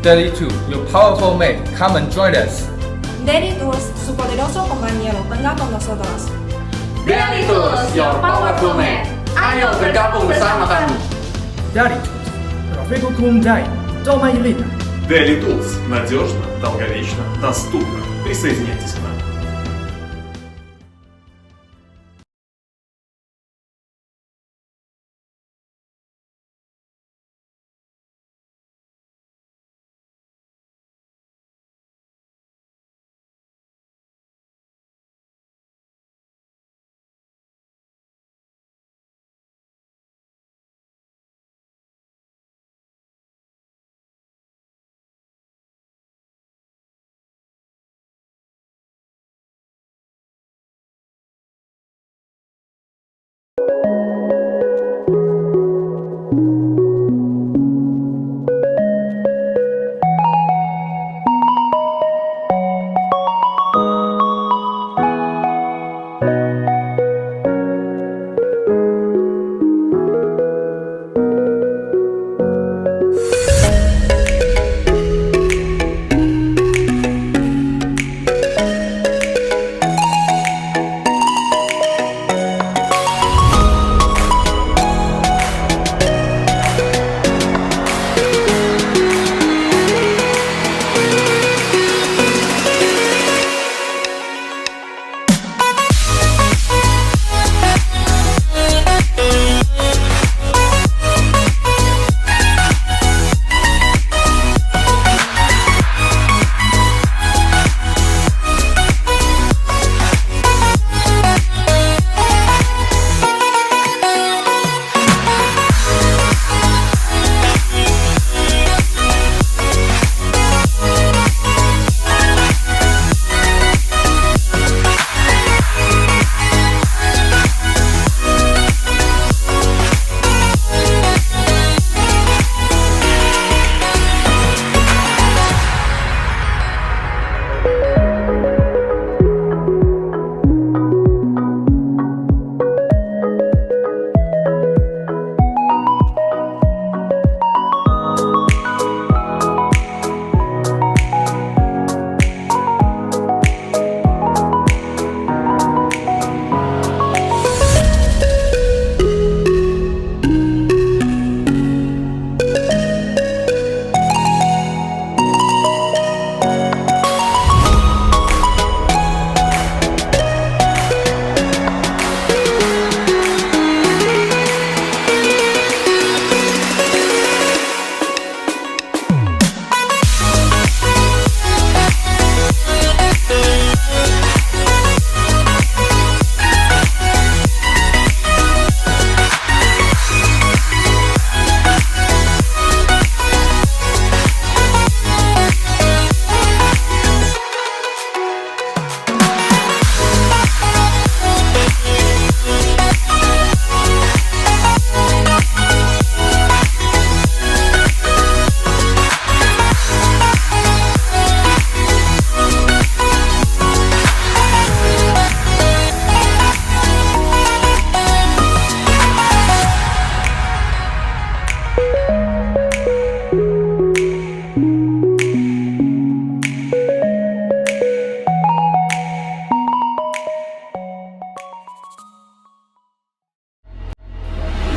Deli Tools, your powerful mate, come and join us. Deli Tools, su poderoso compañero, venga con nosotros. Deli Tools, your powerful mate, ayo bergabung bersama kami. Deli Tools, Рафику Дай, дома элита. Deli Tools – надежно, долговечно, доступно. Присоединяйтесь к нам.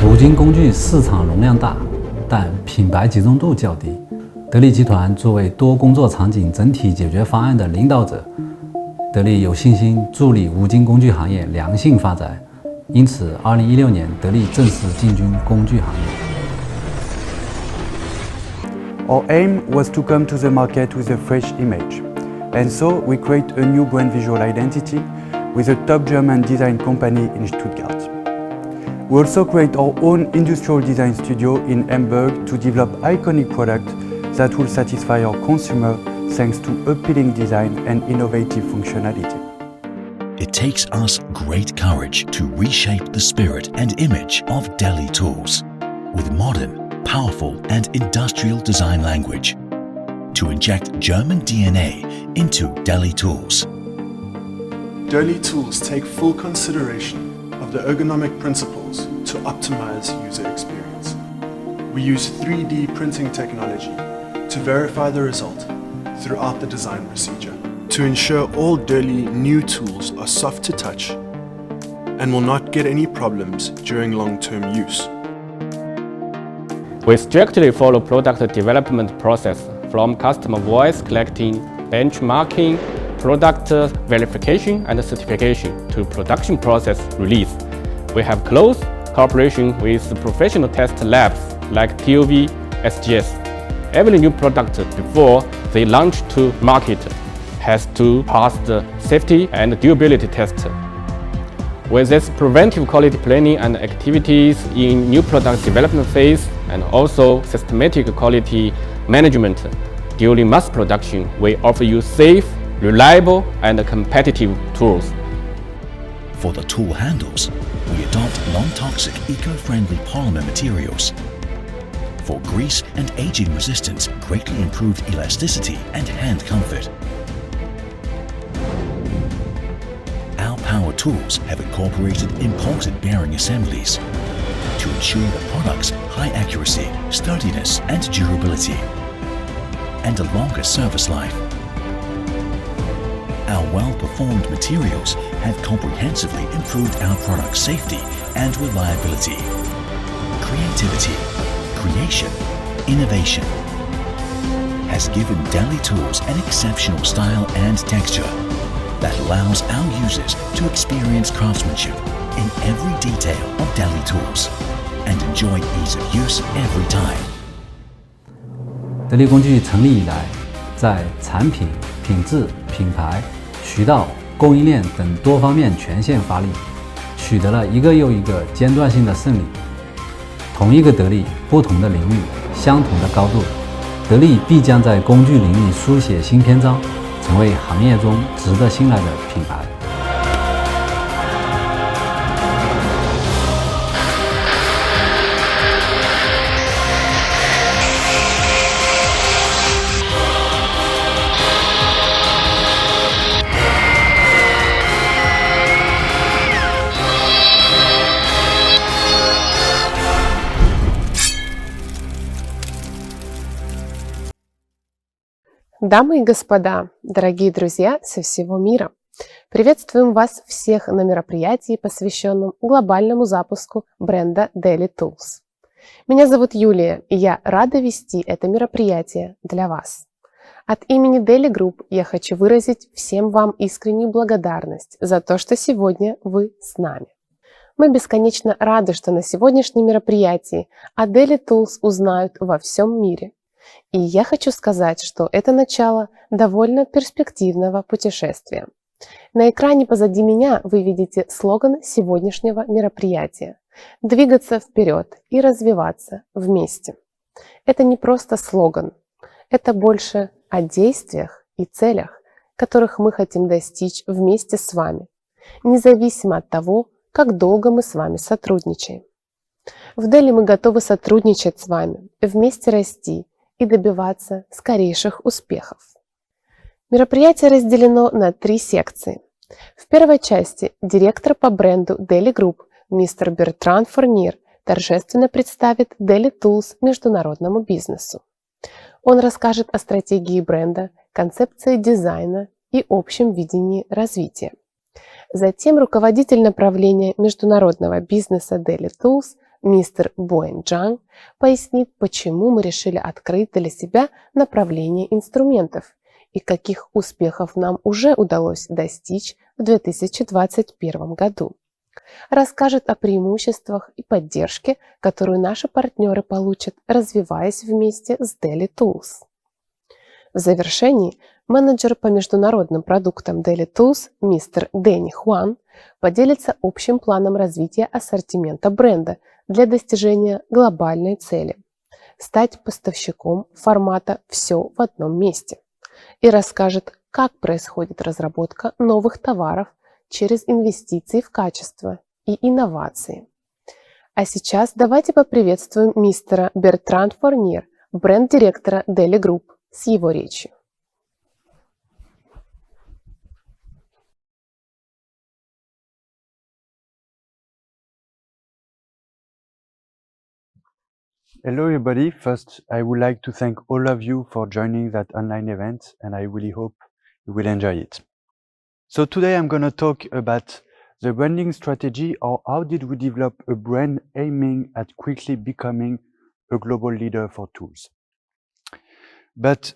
五金工具市场容量大，但品牌集中度较低。德力集团作为多工作场景整体解决方案的领导者，德力有信心助力五金工具行业良性发展。因此，2016年德力正式进军工具行业。Our aim was to come to the market with a fresh image, and so we create a new brand visual identity with a top German design company in Stuttgart. We also create our own industrial design studio in Hamburg to develop iconic products that will satisfy our consumer thanks to appealing design and innovative functionality. It takes us great courage to reshape the spirit and image of Deli Tools with modern, powerful and industrial design language to inject German DNA into Deli Tools. Deli Tools take full consideration of the ergonomic principles to optimize user experience. We use 3D printing technology to verify the result throughout the design procedure, to ensure all Deli new tools are soft to touch and will not get any problems during long-term use. We strictly follow product development process from customer voice collecting, benchmarking, product verification and certification to production process release. We have close cooperation with professional test labs like TOV, SGS. Every new product before they launch to market has to pass the safety and durability test. With this preventive quality planning and activities in new product development phase and also systematic quality management during mass production, we offer you safe, reliable and competitive tools. For the tool handles, we adopt non-toxic, eco-friendly polymer materials. For grease and aging resistance, greatly improved elasticity and hand comfort. Our power tools have incorporated imported bearing assemblies to ensure the product's high accuracy, sturdiness and durability, and a longer service life. Our well-performed materials have comprehensively improved our product's safety and reliability. Creativity, creation, innovation has given Deli Tools an exceptional style and texture that allows our users to experience craftsmanship in every detail of Deli Tools and enjoy ease of use every time. 德力工具成立以来，在产品、品质、品牌、渠道、供应链等多方面全线发力，取得了一个又一个阶段性的胜利。同一个德力，不同的领域，相同的高度，德力必将在工具领域书写新篇章，成为行业中值得信赖的品牌。Дамы и господа, дорогие друзья со всего мира, приветствуем вас всех на мероприятии, посвященном глобальному запуску бренда Deli Tools. Меня зовут Юлия, и я рада вести это мероприятие для вас. От имени Deli Group я хочу выразить всем вам искреннюю благодарность за то, что сегодня вы с нами. Мы бесконечно рады, что на сегодняшнем мероприятии о Deli Tools узнают во всем мире. И я хочу сказать, что это начало довольно перспективного путешествия. На экране позади меня вы видите слоган сегодняшнего мероприятия – «Двигаться вперед и развиваться вместе». Это не просто слоган, это больше о действиях и целях, которых мы хотим достичь вместе с вами, независимо от того, как долго мы с вами сотрудничаем. В Deli мы готовы сотрудничать с вами, вместе расти и добиваться скорейших успехов. Мероприятие разделено на 3 секции. В первой части директор по бренду Deli Group мистер Бертран Фурнир торжественно представит Deli Tools международному бизнесу. Он расскажет о стратегии бренда, концепции дизайна и общем видении развития. Затем руководитель направления международного бизнеса Deli Tools мистер Боэн Джанг пояснит, почему мы решили открыть для себя направление инструментов и каких успехов нам уже удалось достичь в 2021 году. Расскажет о преимуществах и поддержке, которую наши партнеры получат, развиваясь вместе с Deli Tools. В завершении менеджер по международным продуктам Deli Tools мистер Дэнни Хуан поделится общим планом развития ассортимента бренда для достижения глобальной цели – стать поставщиком формата «все в одном месте» и расскажет, как происходит разработка новых товаров через инвестиции в качество и инновации. А сейчас давайте поприветствуем мистера Бертран Фурнир, бренд-директора Deli Group, с его речью. Hello everybody. First, I would like to thank all of you for joining that online event, and I really hope you will enjoy it. So today I'm going to talk about the branding strategy, or how did we develop a brand aiming at quickly becoming a global leader for tools. But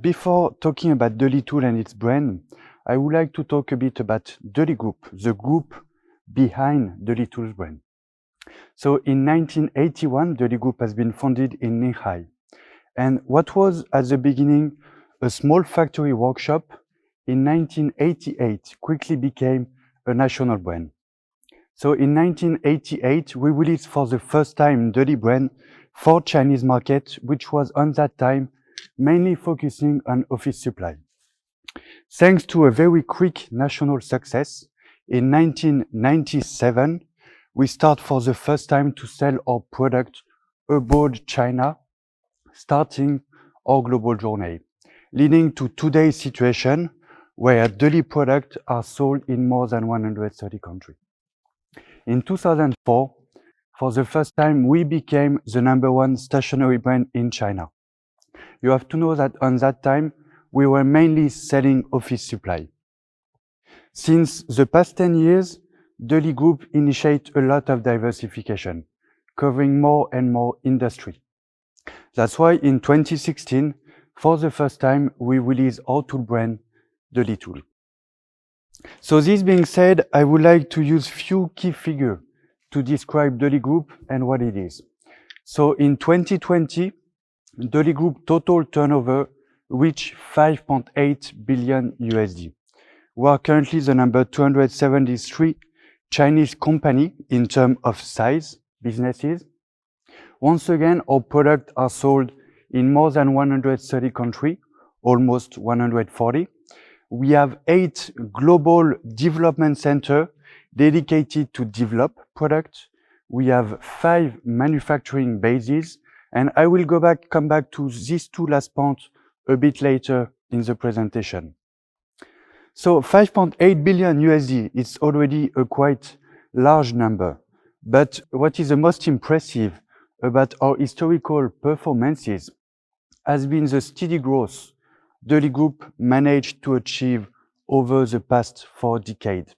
before talking about Deli Tool and its brand, I would like to talk a bit about Deli Group, the group behind Deli Tools brand. So in 1981, Deli Group has been founded in Ninghai. And what was at the beginning a small factory workshop, in 1988 quickly became a national brand. So in 1988, we released for the first time Deli brand for Chinese market, which was on that time mainly focusing on office supply. Thanks to a very quick national success, in 1997, we start for the first time to sell our product abroad China, starting our global journey, leading to today's situation where Deli products are sold in more than 130 countries. In 2004, for the first time, we became the #1 stationery brand in China. You have to know that on that time, we were mainly selling office supply. Since the past 10 years, Deli Group initiates a lot of diversification, covering more and more industry. That's why in 2016, for the first time, we released our tool brand, Deli Tool. So this being said, I would like to use few key figures to describe Deli Group and what it is. So in 2020, Deli Group total turnover reached 5.8 billion USD. We are currently the number 273 Chinese company in terms of size, businesses. Once again, our products are sold in more than 130 countries, almost 140. We have 8 global development centers dedicated to develop products. We have 5 manufacturing bases, and I will come back to these two last points a bit later in the presentation. So 5.8 billion USD, it's already a quite large number. But what is the most impressive about our historical performances has been the steady growth Deli Group managed to achieve over the past 4 decades.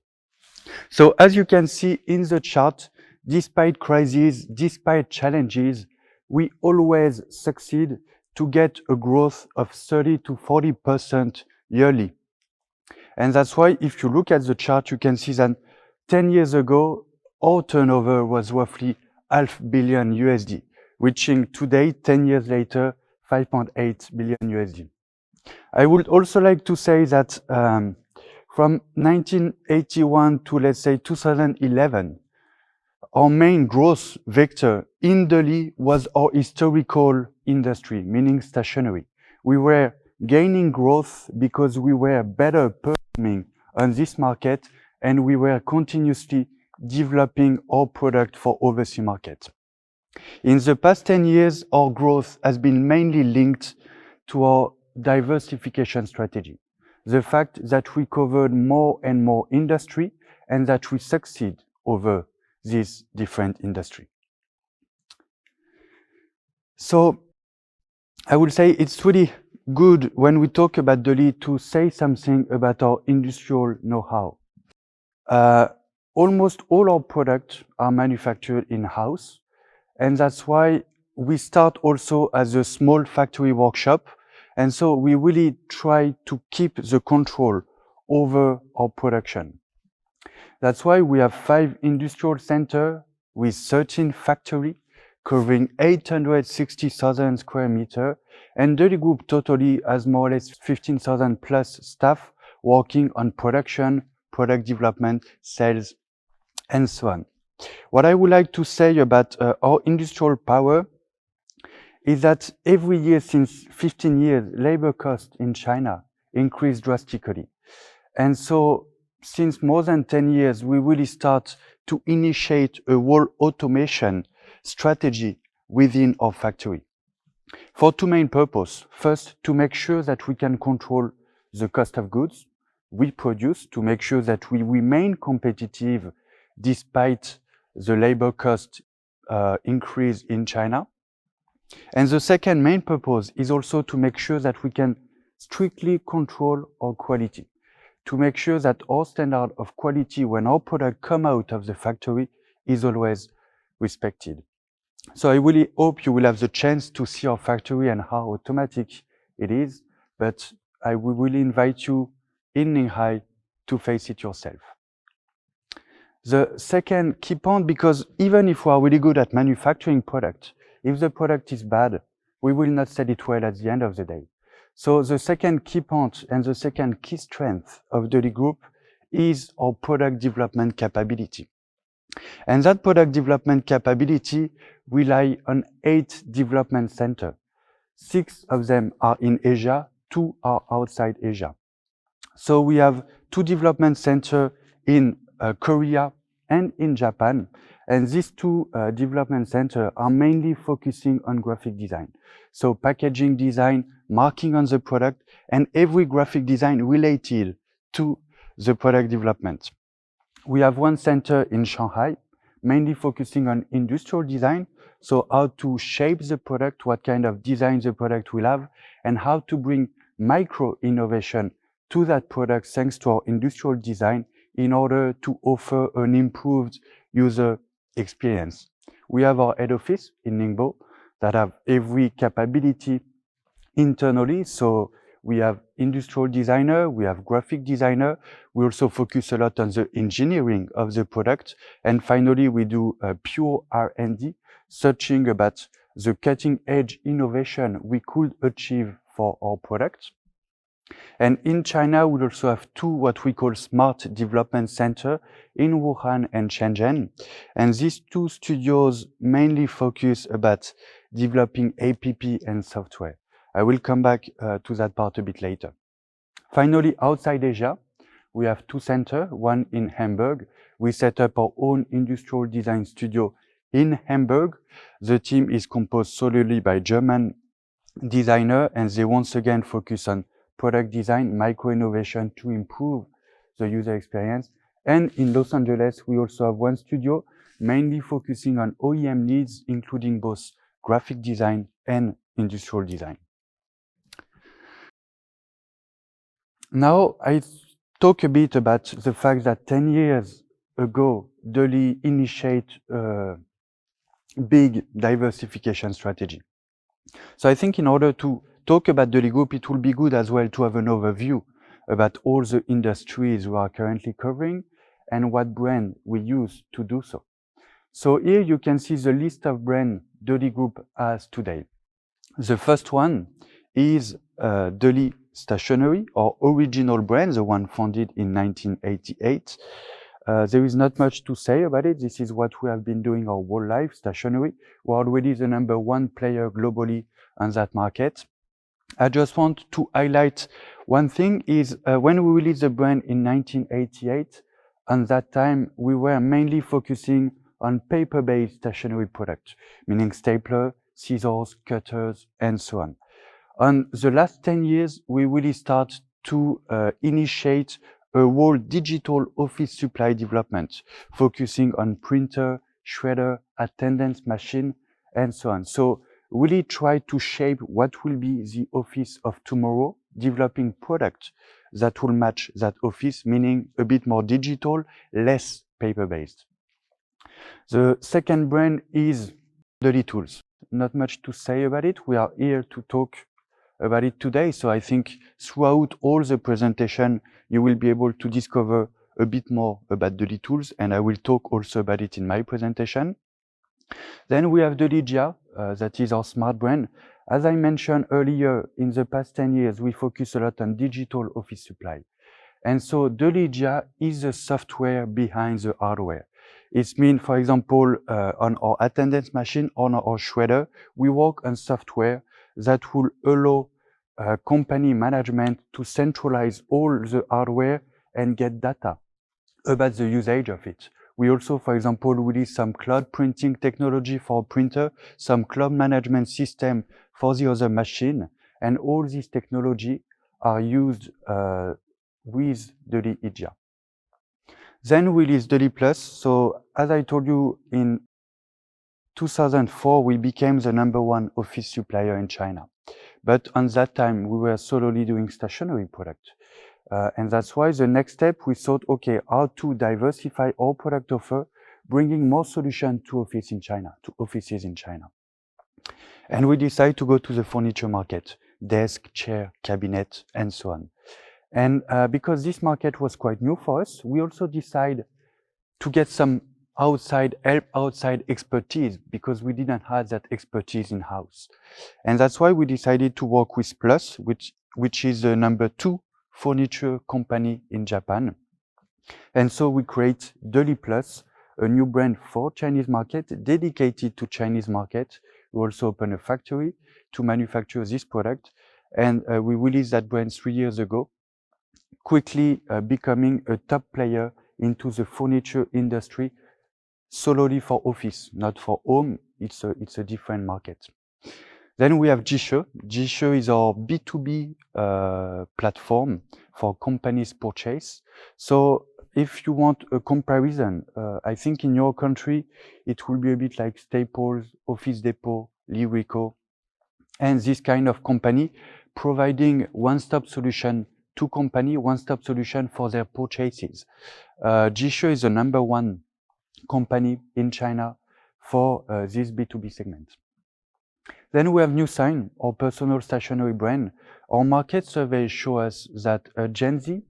So as you can see in the chart, despite crises, despite challenges, we always succeed to get a growth of 30 to 40% yearly. And that's why if you look at the chart, you can see that 10 years ago, our turnover was roughly $500 million USD, reaching today, 10 years later, 5.8 billion USD. I would also like to say that from 1981 to, let's say, 2011, our main growth vector in Deli was our historical industry, meaning stationery. We were gaining growth because we were better performing on this market, and we were continuously developing our product for overseas market. In the past 10 years, our growth has been mainly linked to our diversification strategy. The fact that we covered more and more industry and that we succeed over these different industry. So I would say it's really good when we talk about Deli to say something about our industrial know-how. Almost all our products are manufactured in-house, and that's why we start also as a small factory workshop, and so we really try to keep the control over our production. That's why we have 5 industrial centers with 13 factories covering 860,000 square meters, and Deli Group totally has more or less 15,000 plus staff working on production, product development, sales, and so on. What I would like to say about our industrial power is that every year since 15 years, labor costs in China increased drastically. And so since more than 10 years, we really start to initiate a whole automation strategy within our factory for 2 main purposes. First, to make sure that we can control the cost of goods we produce, to make sure that we remain competitive despite the labor cost increase in China. And the second main purpose is also to make sure that we can strictly control our quality, to make sure that our standard of quality when our product come out of the factory is always respected. So I really hope you will have the chance to see our factory and how automatic it is, but I will really invite you in Ninghai to face it yourself. The second key point, because even if we are really good at manufacturing product, if the product is bad, we will not sell it well at the end of the day. So the second key point and the second key strength of Deli Group is our product development capability. And that product development capability rely on 8 development centers. 6 of them are in Asia, 2 are outside Asia. So we have 2 development centers in Korea and in Japan. And these 2 development centers are mainly focusing on graphic design. So packaging design, marking on the product, and every graphic design related to the product development. We have 1 center in Shanghai, mainly focusing on industrial design. So how to shape the product, what kind of design the product will have, and how to bring micro innovation to that product thanks to our industrial design in order to offer an improved user experience. We have our head office in Ningbo that have every capability internally. So we have industrial designer, we have graphic designer. We also focus a lot on the engineering of the product. And finally, we do pure R&D, searching about the cutting edge innovation we could achieve for our products. And in China, we also have 2 what we call smart development center in Wuhan and Shenzhen. And these 2 studios mainly focus about developing APP and software. I will come back to that part a bit later. Finally, outside Asia, we have 2 centers, one in Hamburg. We set up our own industrial design studio in Hamburg. The team is composed solely by German designers, and they once again focus on product design, micro-innovation to improve the user experience. And in Los Angeles, we also have 1 studio mainly focusing on OEM needs, including both graphic design and industrial design. Now, I talk a bit about the fact that 10 years ago, Deli initiated a big diversification strategy. So I think in order to talk about Deli Group, it will be good as well to have an overview about all the industries we are currently covering and what brand we use to do so. So here you can see the list of brands Deli Group has today. The first one is Deli Stationery, our original brand, the one founded in 1988. There is not much to say about it. This is what we have been doing our whole life, stationery. We're already the #1 player globally on that market. I just want to highlight one thing is when we released the brand in 1988, on that time, we were mainly focusing on paper-based stationery products, meaning stapler, scissors, cutters, and so on. On the last 10 years, we really start to initiate a whole digital office supply development, focusing on printer, shredder, attendance machine, and so on. So really try to shape what will be the office of tomorrow, developing products that will match that office, meaning a bit more digital, less paper-based. The second brand is Deli Tools. Not much to say about it. We are here to talk about it today. So I think throughout all the presentation, you will be able to discover a bit more about Deli Tools, and I will talk also about it in my presentation. Then we have Deli Gia, that is our smart brand. As I mentioned earlier, in the past 10 years, we focus a lot on digital office supply. And so Deli Gia is the software behind the hardware. It means, for example, on our attendance machine, on our shredder, we work on software that will allow company management to centralize all the hardware and get data about the usage of it. We also, for example, release some cloud printing technology for printer, some cloud management system for the other machine, and all these technology are used with Deli Gia. Then we release Deli Plus. So as I told you 2004, we became the #1 office supplier in China. But on that time, we were solely doing stationery product. And that's why the next step, we thought, okay, how to diversify our product offer, bringing more solutions to offices in China. And we decided to go to the furniture market, desk, chair, cabinet, and so on. And because this market was quite new for us, we also decided to get some outside expertise, because we didn't have that expertise in-house. And that's why we decided to work with Plus, which is the #2 furniture company in Japan. And so we create Deli Plus, a new brand for Chinese market, dedicated to Chinese market. We also opened a factory to manufacture this product. And we released that brand 3 years ago, quickly becoming a top player into the furniture industry, solely for office, not for home. It's a different market. Then we have Jishe. Jishe is our B2B platform for companies purchase. So if you want a comparison, I think in your country, it will be a bit like Staples, Office Depot, Lyrico, and this kind of company providing one-stop solution to company, one-stop solution for their purchases. Jishe is the #1 company in China for this B2B segment. Then we have New Sign, our personal stationery brand. Our market surveys show us that Gen Z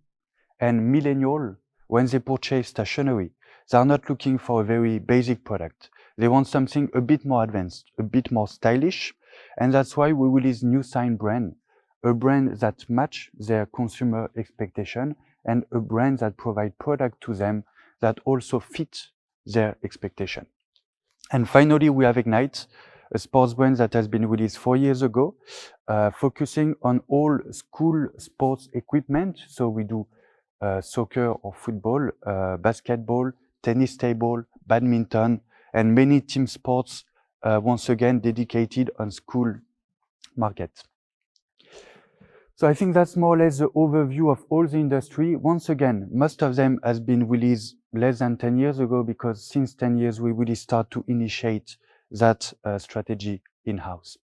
and millennial, when they purchase stationery, they are not looking for a very basic product. They want something a bit more advanced, a bit more stylish. And that's why we release New Sign brand, a brand that match their consumer expectation and a brand that provide product to them that also fit their expectation. And finally, we have Ignite, a sports brand that has been released 4 years ago, focusing on all school sports equipment. So we do soccer or football, basketball, tennis table, badminton, and many team sports, once again dedicated on school market. So I think that's more or less the overview of all the industry. Once again, most of them has been released less than 10 years ago, because since 10 years, we really start to initiate that strategy in-house.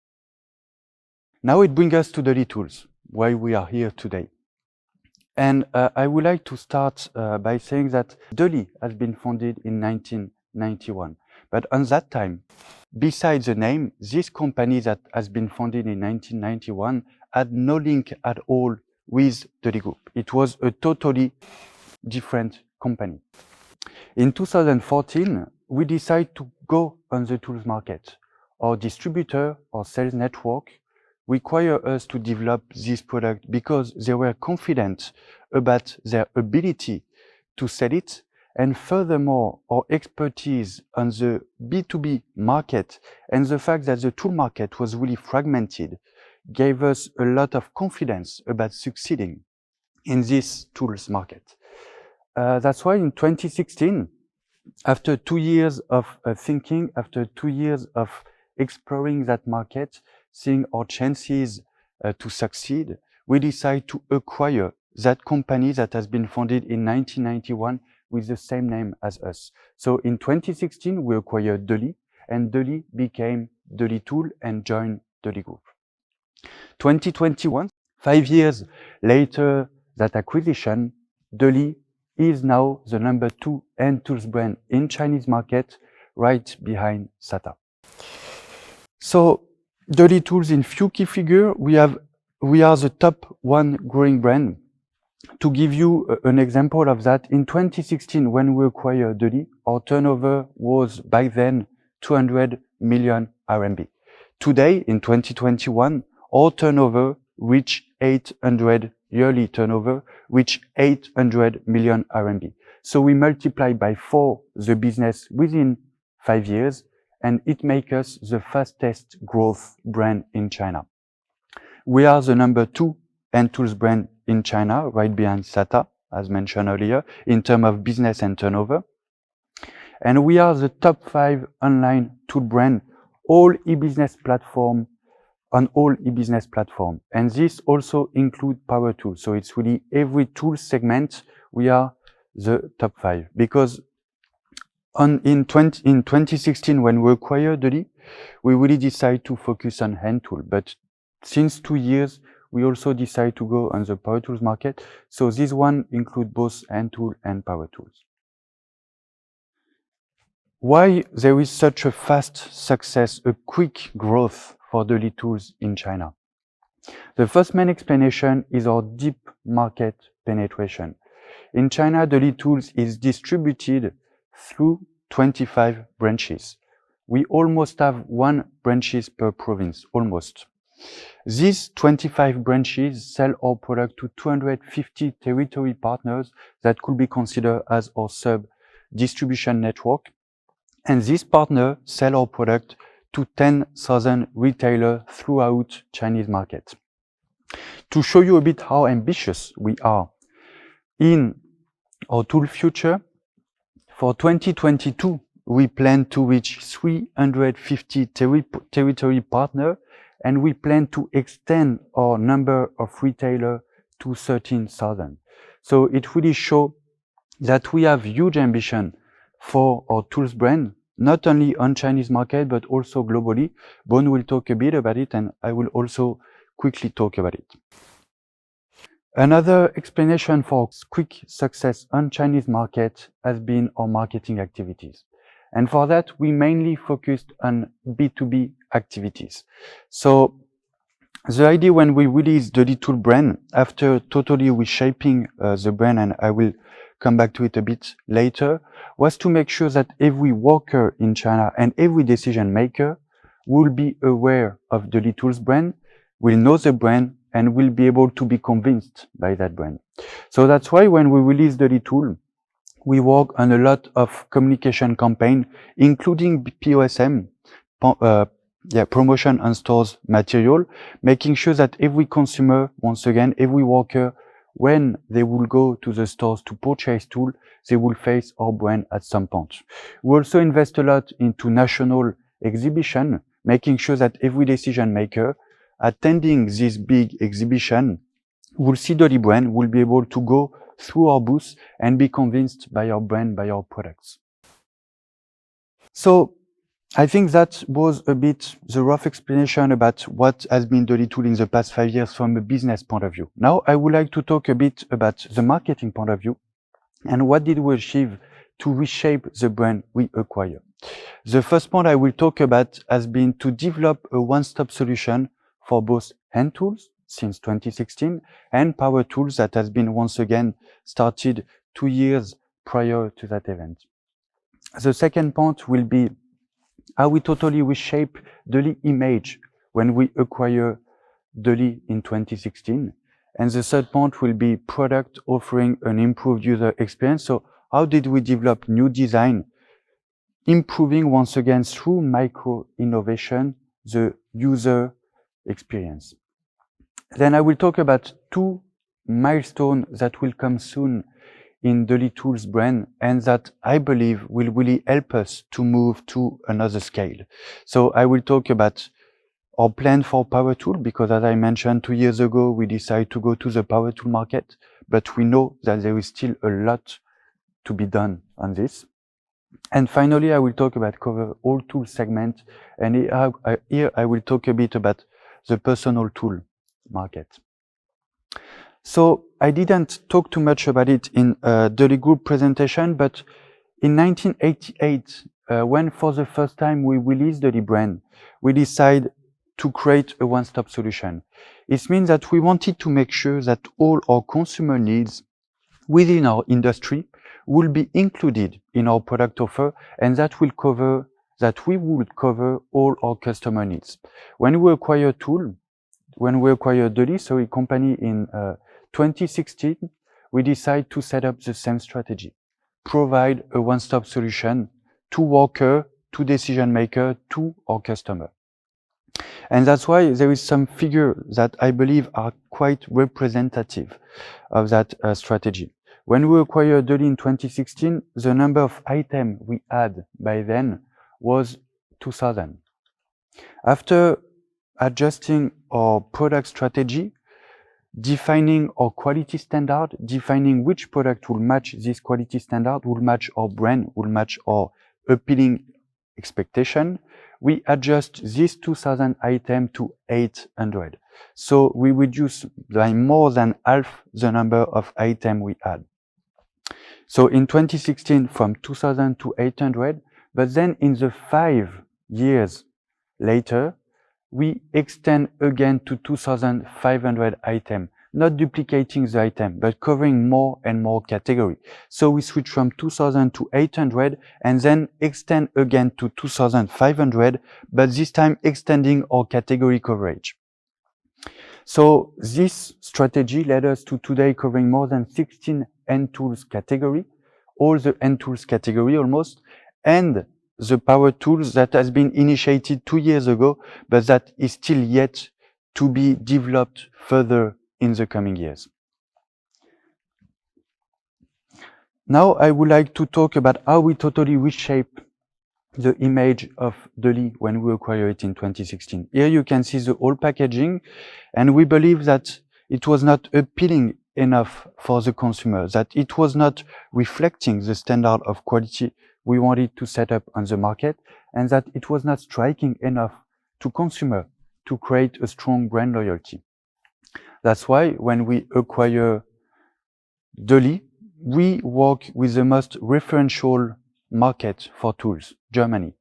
Now it brings us to Deli Tools, why we are here today. And I would like to start by saying that Deli has been founded in 1991. But on that time, besides the name, this company that has been founded in 1991 had no link at all with Deli Group. It was a totally different company. In 2014, we decided to go on the tools market. Our distributor, our sales network, require us to develop this product because they were confident about their ability to sell it. And furthermore, our expertise on the B2B market and the fact that the tool market was really fragmented gave us a lot of confidence about succeeding in this tools market. That's why in 2016, after 2 years of thinking, after 2 years of exploring that market, seeing our chances to succeed, we decided to acquire that company that has been founded in 1991 with the same name as us. So in 2016, we acquired Deli, and Deli became Deli Tools and joined Deli Group. 2021, 5 years later that acquisition, Deli is now the #2 hand tools brand in Chinese market, right behind SATA. So Deli Tools, in few key figures, we are the top 1 growing brand. To give you an example of that, in 2016, when we acquired Deli, our turnover was back then 200 million RMB. Today, in 2021, our turnover reached 800 yearly turnover, reached 800 million RMB. So we multiplied by 4 the business within 5 years, and it makes us the fastest growth brand in China. We are the #2 hand tools brand in China, right behind SATA, as mentioned earlier, in terms of business and turnover. And we are the top 5 online tool brand, all e-business platform, on all e-business platform. And this also includes power tools. So it's really every tool segment, we are the top 5. Because In 2016, when we acquired Deli, we really decided to focus on hand tool. But since 2 years, we also decided to go on the power tools market. So this one includes both hand tool and power tools. Why there is such a fast success, a quick growth for Deli Tools in China? The first main explanation is our deep market penetration. In China, Deli Tools is distributed through 25 branches. We almost have 1 branches per province, almost. These 25 branches sell our product to 250 territory partners that could be considered as our sub-distribution network. And these partners sell our product to 10,000 retailers throughout Chinese market. To show you a bit how ambitious we are in our tool future, for 2022, we plan to reach 350 territory partners, and we plan to extend our number of retailers to 13,000. So it really shows that we have huge ambition for our tools brand, not only on Chinese market, but also globally. Bon will talk a bit about it, and I will also quickly talk about it. Another explanation for quick success on Chinese market has been our marketing activities. And for that, we mainly focused on B2B activities. So the idea when we released the Deli Tools brand, after totally reshaping the brand, and I will come back to it a bit later, was to make sure that every worker in China and every decision maker will be aware of the Deli Tools brand, will know the brand, and will be able to be convinced by that brand. So that's why when we released the Deli Tools, we work on a lot of communication campaign, including POSM, promotion and stores material, making sure that every consumer, once again, every worker, when they will go to the stores to purchase tool, they will face our brand at some point. We also invest a lot into national exhibition, making sure that every decision maker attending this big exhibition will see the Deli brand, will be able to go through our booth and be convinced by our brand, by our products. So I think that was a bit the rough explanation about what has been Deli Tools in the past 5 years from a business point of view. Now I would like to talk a bit about the marketing point of view and what did we achieve to reshape the brand we acquire. The first point I will talk about has been to develop a one-stop solution for both hand tools since 2016 and power tools that has been once again started 2 years prior to that event. The second point will be how we totally reshape Deli image when we acquire Deli in 2016. And the third point will be product offering an improved user experience. So how did we develop new design, improving once again through micro innovation, the user experience. Then I will talk about 2 milestones that will come soon in Deli Tools brand and that I believe will really help us to move to another scale. So I will talk about our plan for power tool, because as I mentioned 2 years ago, we decided to go to the power tool market, but we know that there is still a lot to be done on this. And finally, I will talk about cover all tool segment, and here I will talk a bit about the personal tool market. So I didn't talk too much about it in Deli Group presentation, but in 1988, when for the first time we released Deli brand, we decided to create a one-stop solution. It means that we wanted to make sure that all our consumer needs within our industry will be included in our product offer, and that we would cover all our customer needs. When we acquire Deli, a company in 2016, we decided to set up the same strategy, provide a one-stop solution to worker, to decision maker, to our customer. And that's why there is some figure that I believe are quite representative of that strategy. When we acquired Deli in 2016, the number of items we had by then was 2,000. After adjusting our product strategy, defining our quality standard, defining which product will match this quality standard, will match our brand, will match our appealing expectation. We adjust this 2,000 item to 800. So we reduce by more than half the number of items we had. So in 2016 from 2,000 to 800, but then in the 5 years later, we extend again to 2,500 items, not duplicating the item, but covering more and more category. So we switch from 2,000 to 800 and then extend again to 2,500, but this time extending our category coverage. So this strategy led us to today covering more than 16 end tools category, all the end tools category almost, and the power tools that has been initiated 2 years ago, but that is still yet to be developed further in the coming years. Now I would like to talk about how we totally reshape the image of Deli when we acquired it in 2016. Here you can see the whole packaging, and we believe that it was not appealing enough for the consumer, that it was not reflecting the standard of quality we wanted to set up on the market, and that it was not striking enough to consumer to create a strong brand loyalty. That's why when we acquire Deli, we work with the most referential market for tools, Germany.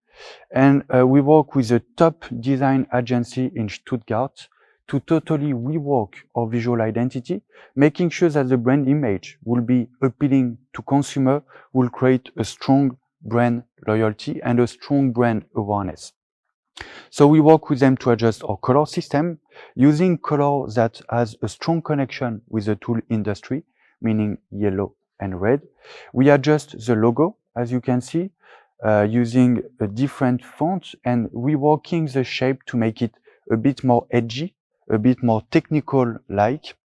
And we work with a top design agency in Stuttgart to totally rework our visual identity, making sure that the brand image will be appealing to consumer, will create a strong brand loyalty and a strong brand awareness. So we work with them to adjust our color system, using color that has a strong connection with the tool industry, meaning yellow and red. We adjust the logo, as you can see, using a different font and reworking the shape to make it a bit more edgy, a bit more technical-like.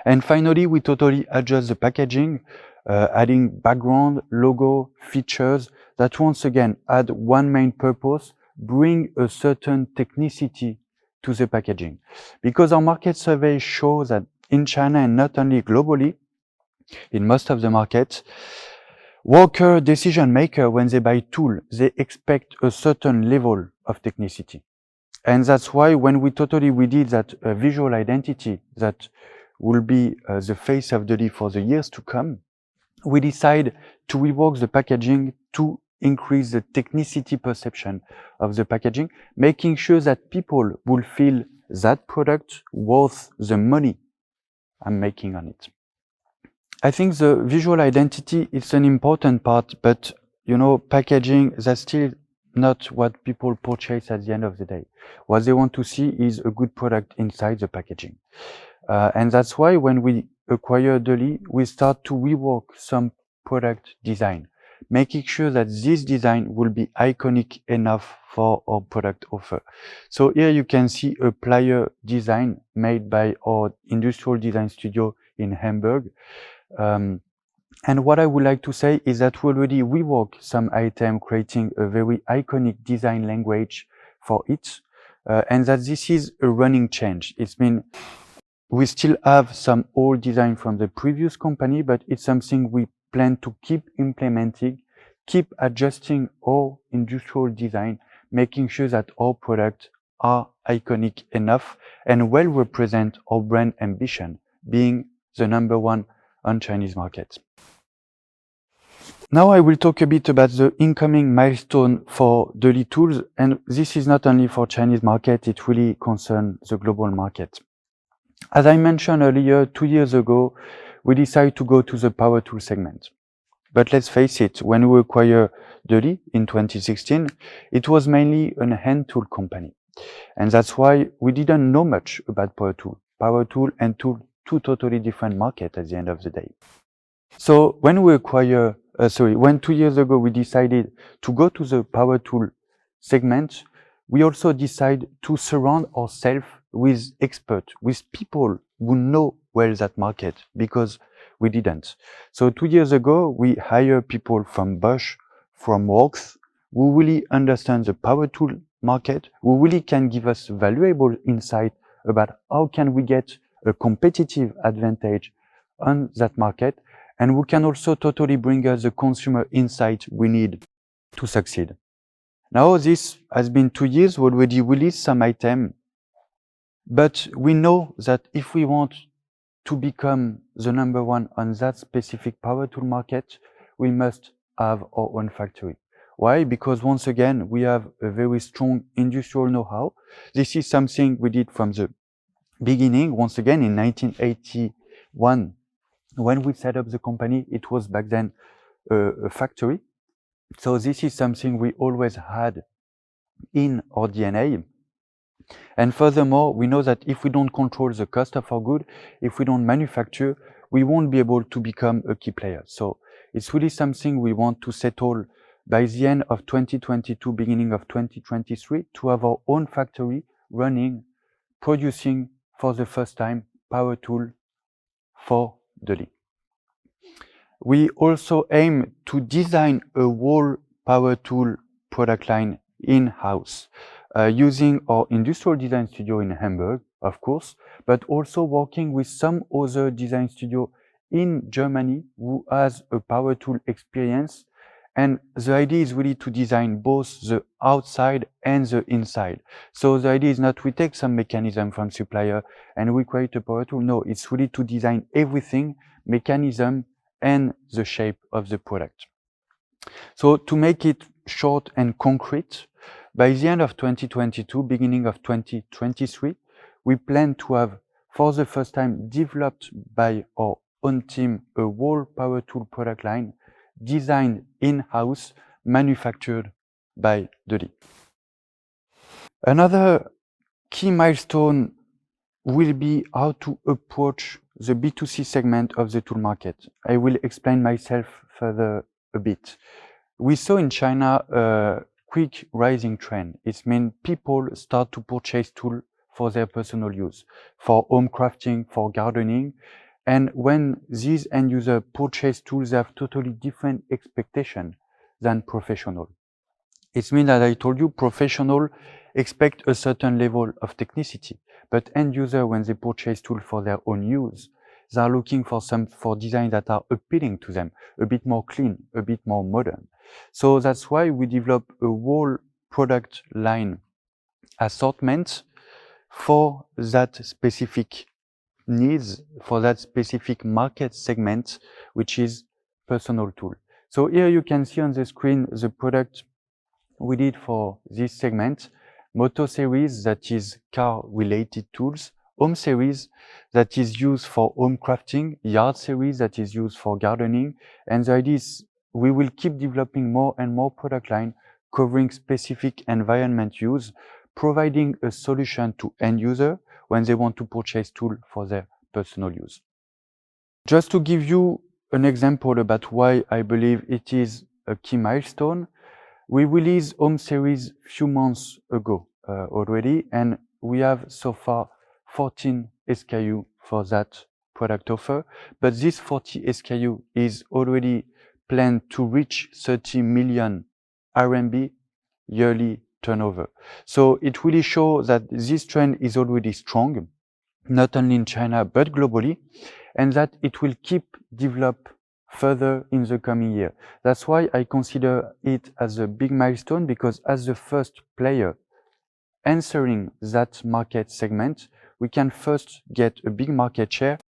And finally, we totally adjust the packaging, adding background, logo, features that once again add one main purpose, bring a certain technicity to the packaging. Because our market survey shows that in China and not only globally, in most of the markets, worker, decision maker, when they buy tool, they expect a certain level of technicity. And that's why when we totally redid that visual identity that will be the face of Deli for the years to come, we decide to rework the packaging to increase the technicity perception of the packaging, making sure that people will feel that product worth the money I'm making on it. I think the visual identity is an important part, but you know, packaging, that's still not what people purchase at the end of the day. What they want to see is a good product inside the packaging. And that's why when we acquire Deli, we start to rework some product design, making sure that this design will be iconic enough for our product offer. So here you can see a plier design made by our industrial design studio in Hamburg. And what I would like to say is that we already rework some item, creating a very iconic design language for it, and that this is a running change. It's mean we still have some old design from the previous company, but it's something we plan to keep implementing, keep adjusting our industrial design, making sure that our products are iconic enough and well represent our brand ambition, being the #1 on Chinese market. Now I will talk a bit about the incoming milestone for Deli Tools, and this is not only for Chinese market, it really concerns the global market. As I mentioned earlier, 2 years ago, we decided to go to the power tool segment. But let's face it, when we acquired Deli in 2016, it was mainly a hand tool company. And that's why we didn't know much about power tool. Power tool and tool, two totally different markets at the end of the day. So when we when 2 years ago we decided to go to the power tool segment, we also decided to surround ourselves with experts, with people who know well that market, because we didn't. So 2 years ago, we hired people from Bosch, from Works, who really understand the power tool market, who really can give us valuable insight about how can we get a competitive advantage on that market, and who can also totally bring us the consumer insight we need to succeed. Now, this has been 2 years. We already released some items, but we know that if we want to become the number one on that specific power tool market, we must have our own factory. Why? Because once again, we have a very strong industrial know-how. This is something we did from the beginning. Once again, in 1981, when we set up the company, it was back then a factory. So this is something we always had in our DNA. And furthermore, we know that if we don't control the cost of our good, if we don't manufacture, we won't be able to become a key player. So it's really something we want to settle by the end of 2022, beginning of 2023, to have our own factory running, producing for the first time power tool for Deli. We also aim to design a whole power tool product line in-house, using our industrial design studio in Hamburg, of course, but also working with some other design studio in Germany who has a power tool experience. And the idea is really to design both the outside and the inside. So the idea is not we take some mechanism from supplier and we create a power tool. No, it's really to design everything, mechanism and the shape of the product. So to make it short and concrete, by the end of 2022, beginning of 2023, we plan to have, for the first time, developed by our own team, a whole power tool product line, designed in-house, manufactured by Deli. Another key milestone will be how to approach the B2C segment of the tool market. I will explain myself further a bit. We saw in China a quick rising trend. It means people start to purchase tools for their personal use, for home crafting, for gardening. And when these end users purchase tools, they have totally different expectations than professional. It means that I told you professional expect a certain level of technicity, but end user, when they purchase tools for their own use, they are looking for designs that are appealing to them, a bit more clean, a bit more modern. So that's why we develop a whole product line assortment for that specific needs, for that specific market segment, which is personal tool. So here you can see on the screen the product we did for this segment: Moto series, that is car related tools; Home series, that is used for home crafting; Yard series, that is used for gardening. And the idea is we will keep developing more and more product line covering specific environment use, providing a solution to end user when they want to purchase tool for their personal use. Just to give you an example about why I believe it is a key milestone, we released Home series few months ago already, and we have so far 14 SKU for that product offer. But this 40 SKU is already planned to reach 30 million RMB yearly turnover. So it really shows that this trend is already strong, not only in China but globally, and that it will keep develop further in the coming year. That's why I consider it as a big milestone, because as the first player answering that market segment, we can first get a big market share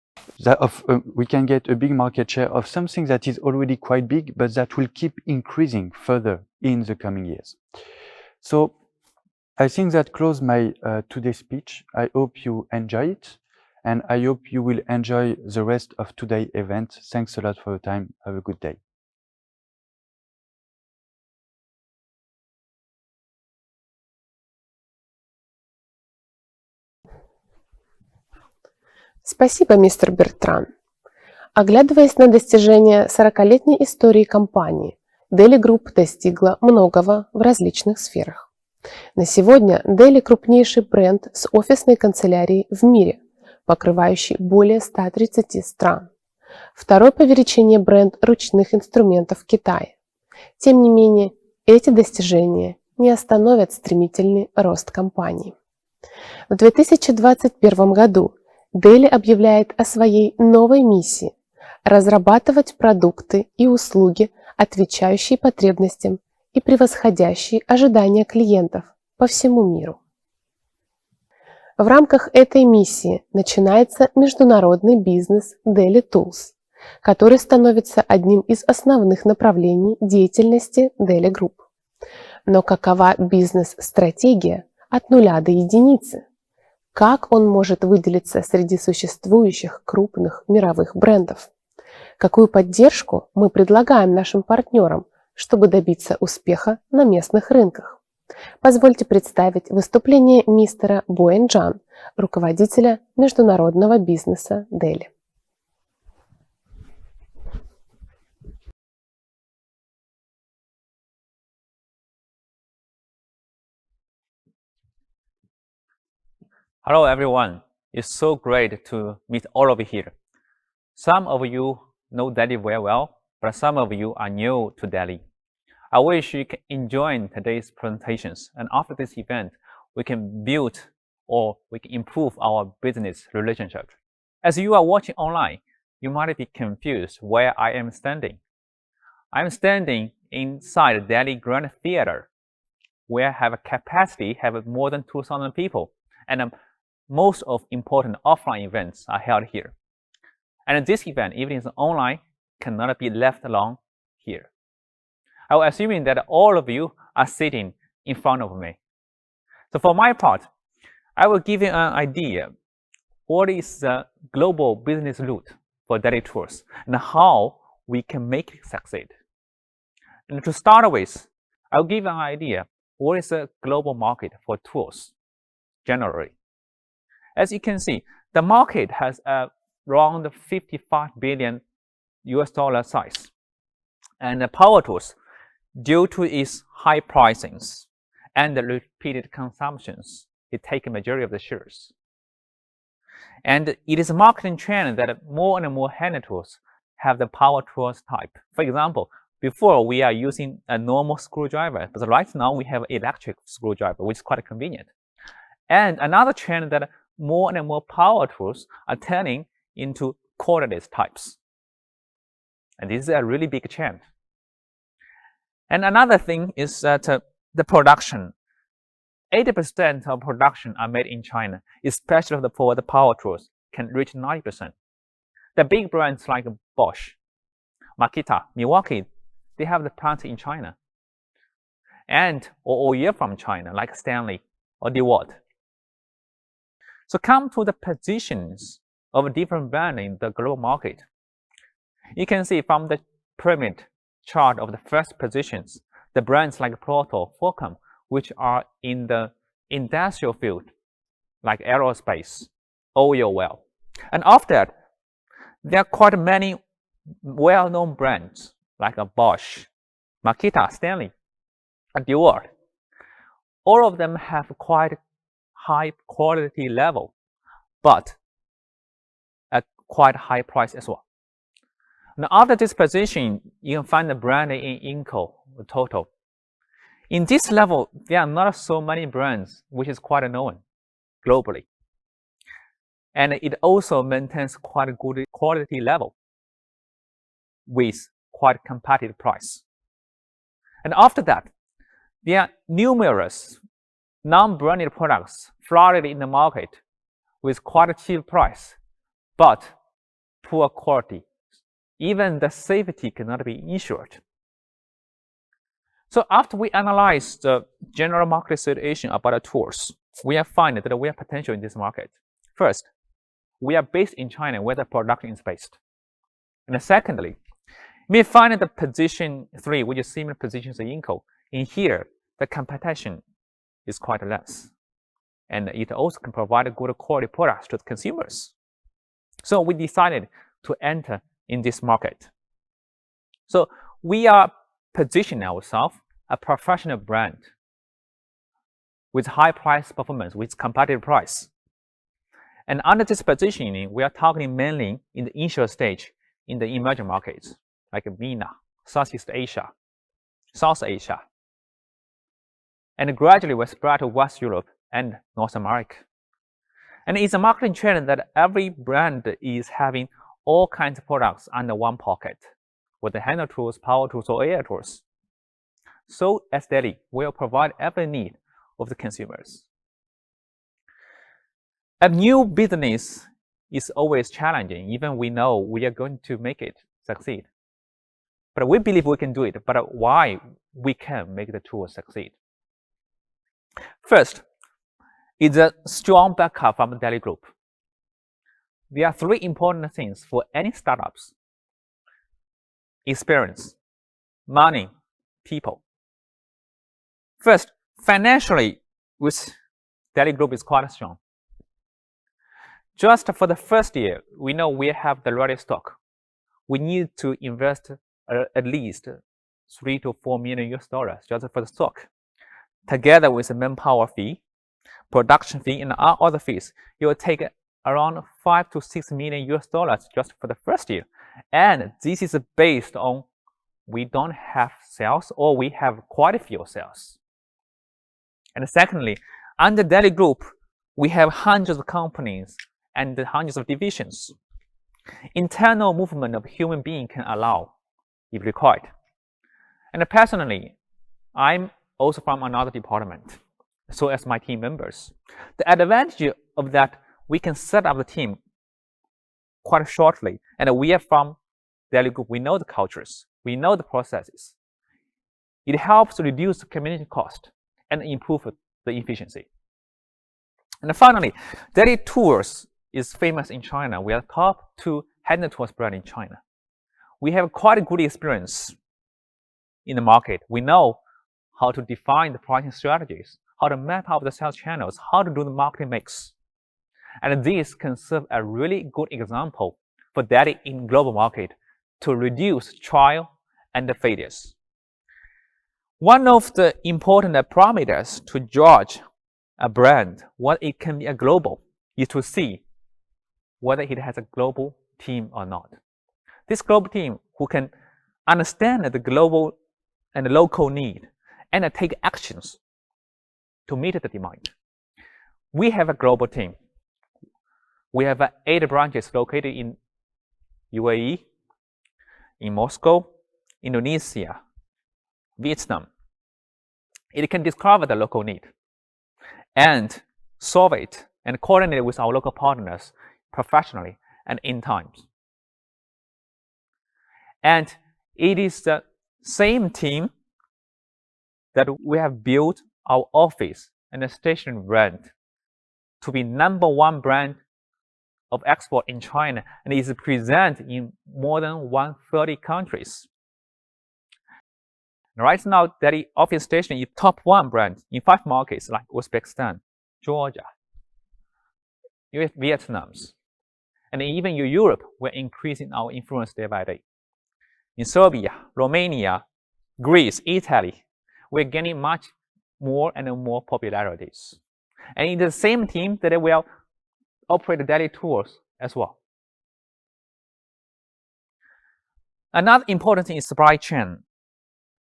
of something that is already quite big, but that will keep increasing further in the coming years. So I think that closes my today's speech. I hope you enjoy it, and I hope you will enjoy the rest of today's event. Thanks a lot for your time. Have a good day. Спасибо, мистер Бертран. Оглядываясь на достижения 40-летней истории компании, Deli Group достигла многого в различных сферах. На сегодня Deli – крупнейший бренд с офисной канцелярией в мире, покрывающий более 130 стран. Второй по величине бренд ручных инструментов в Китае. Тем не менее, эти достижения не остановят стремительный рост компании. В 2021 году Deli объявляет о своей новой миссии – разрабатывать продукты и услуги, отвечающие потребностям и превосходящие ожидания клиентов по всему миру. В рамках этой миссии начинается международный бизнес Deli Tools, который становится одним из основных направлений деятельности Deli Group. Но какова бизнес-стратегия от нуля до единицы? Как он может выделиться среди существующих крупных мировых брендов? Какую поддержку мы предлагаем нашим партнерам, чтобы добиться успеха на местных рынках? Позвольте представить выступление мистера Буэнджан, руководителя международного бизнеса Deli. Hello everyone, it's so great to meet all of you here. Some of you know Deli very well, but some of you are new to Deli. I wish you can enjoy today's presentations, and after this event, we can build or we can improve our business relationship. As you are watching online, you might be confused where I am standing. I'm standing inside Deli Grand Theater, where I have a capacity have more than 2,000 people, and most of important offline events are held here. And this event, even if it's online, cannot be left alone here. I will assuming that all of you are sitting in front of me. So for my part, I will give you an idea what is the global business route for Deli Tools and how we can make it succeed. And to start with, I'll give you an idea what is the global market for tools generally. As you can see, the market has around $55 billion size. And the power tools, due to its high pricings and the repeated consumptions, it takes a majority of the shares. And it is a marketing trend that more and more hand tools have the power tools type. For example, before we are using a normal screwdriver, but right now we have electric screwdriver, which is quite convenient. And another trend that more and more power tools are turning into cordless types. And this is a really big trend. And another thing is that the production. 80% of production are made in China, especially for the power tools, can reach 90%. The big brands like Bosch, Makita, Milwaukee, they have the plant in China. And or OEM from China, like Stanley or DeWalt. So come to the positions of different brands in the global market. You can see from the pyramid chart of the first positions, the brands like Proto, Qualcomm, which are in the industrial field, like aerospace, oil well. And after that, there are quite many well-known brands like Bosch, Makita, Stanley, and DeWalt. All of them have quite high quality level, but at quite high price as well. Now after this position, you can find the brand in Inco, Total. In this level, there are not so many brands which is quite known globally. And it also maintains quite a good quality level with quite competitive price. And after that, there are numerous non-branded products flooded in the market with quite a cheap price, but poor quality. Even the safety cannot be ensured. So after we analyze the general market situation about the tools, we have found that we have potential in this market. First, we are based in China where the production is based. And secondly, we find the position 3, which is similar positions in Inco. In here, the competition is quite less. And it also can provide good quality products to the consumers. So we decided to enter in this market. So we are positioning ourselves a professional brand with high price performance, with competitive price. And under this positioning, we are targeting mainly in the initial stage in the emerging markets, like MENA, Southeast Asia, South Asia. And gradually we spread to West Europe and North America. And it's a marketing trend that every brand is having all kinds of products under one pocket, whether hand tools, power tools, or air tools. So as Deli, will provide every need of the consumers. A new business is always challenging, even we know we are going to make it succeed. But we believe we can do it. But why we can make the tool succeed? First, is a strong backup from the Deli Group. There are three important things for any startups: experience, money, people. First, financially, with Deli Group is quite strong. Just for the first year, we know we have the ready stock. We need to invest at least $3 to $4 million just for the stock. Together with the manpower fee, production fee, and other fees, it will take around $5 to $6 million just for the first year. And this is based on we don't have sales or we have quite a few sales. And secondly, under Deli Group, we have hundreds of companies and hundreds of divisions. Internal movement of human being can allow, if required. And personally, I'm also from another department, so as my team members. The advantage of that, we can set up the team quite shortly, and we are from Deli Group. We know the cultures, we know the processes. It helps to reduce the community cost and improve the efficiency. And finally, Deli Tools is famous in China. We are top 2 hand tools brand in China. We have quite a good experience in the market. We know how to define the pricing strategies, how to map out the sales channels, how to do the marketing mix. And this can serve a really good example for Deli in global market to reduce trial and the failures. One of the important parameters to judge a brand, what it can be a global, is to see whether it has a global team or not. This global team who can understand the global and the local need and take actions to meet the demand. We have a global team. We have 8 branches located in UAE, in Moscow, Indonesia, Vietnam. It can discover the local need and solve it and coordinate with our local partners professionally and in time. And it is the same team that we have built our office and a stationary brand to be #1 brand of export in China, and is present in more than 130 countries. Right now, Deli office station is top 1 brand in 5 markets like Uzbekistan, Georgia, Vietnam, and even in Europe, we're increasing our influence day by day. In Serbia, Romania, Greece, Italy, we're gaining much more and more popularities. And in the same team that will operate the Deli Tools as well. Another important thing is supply chain.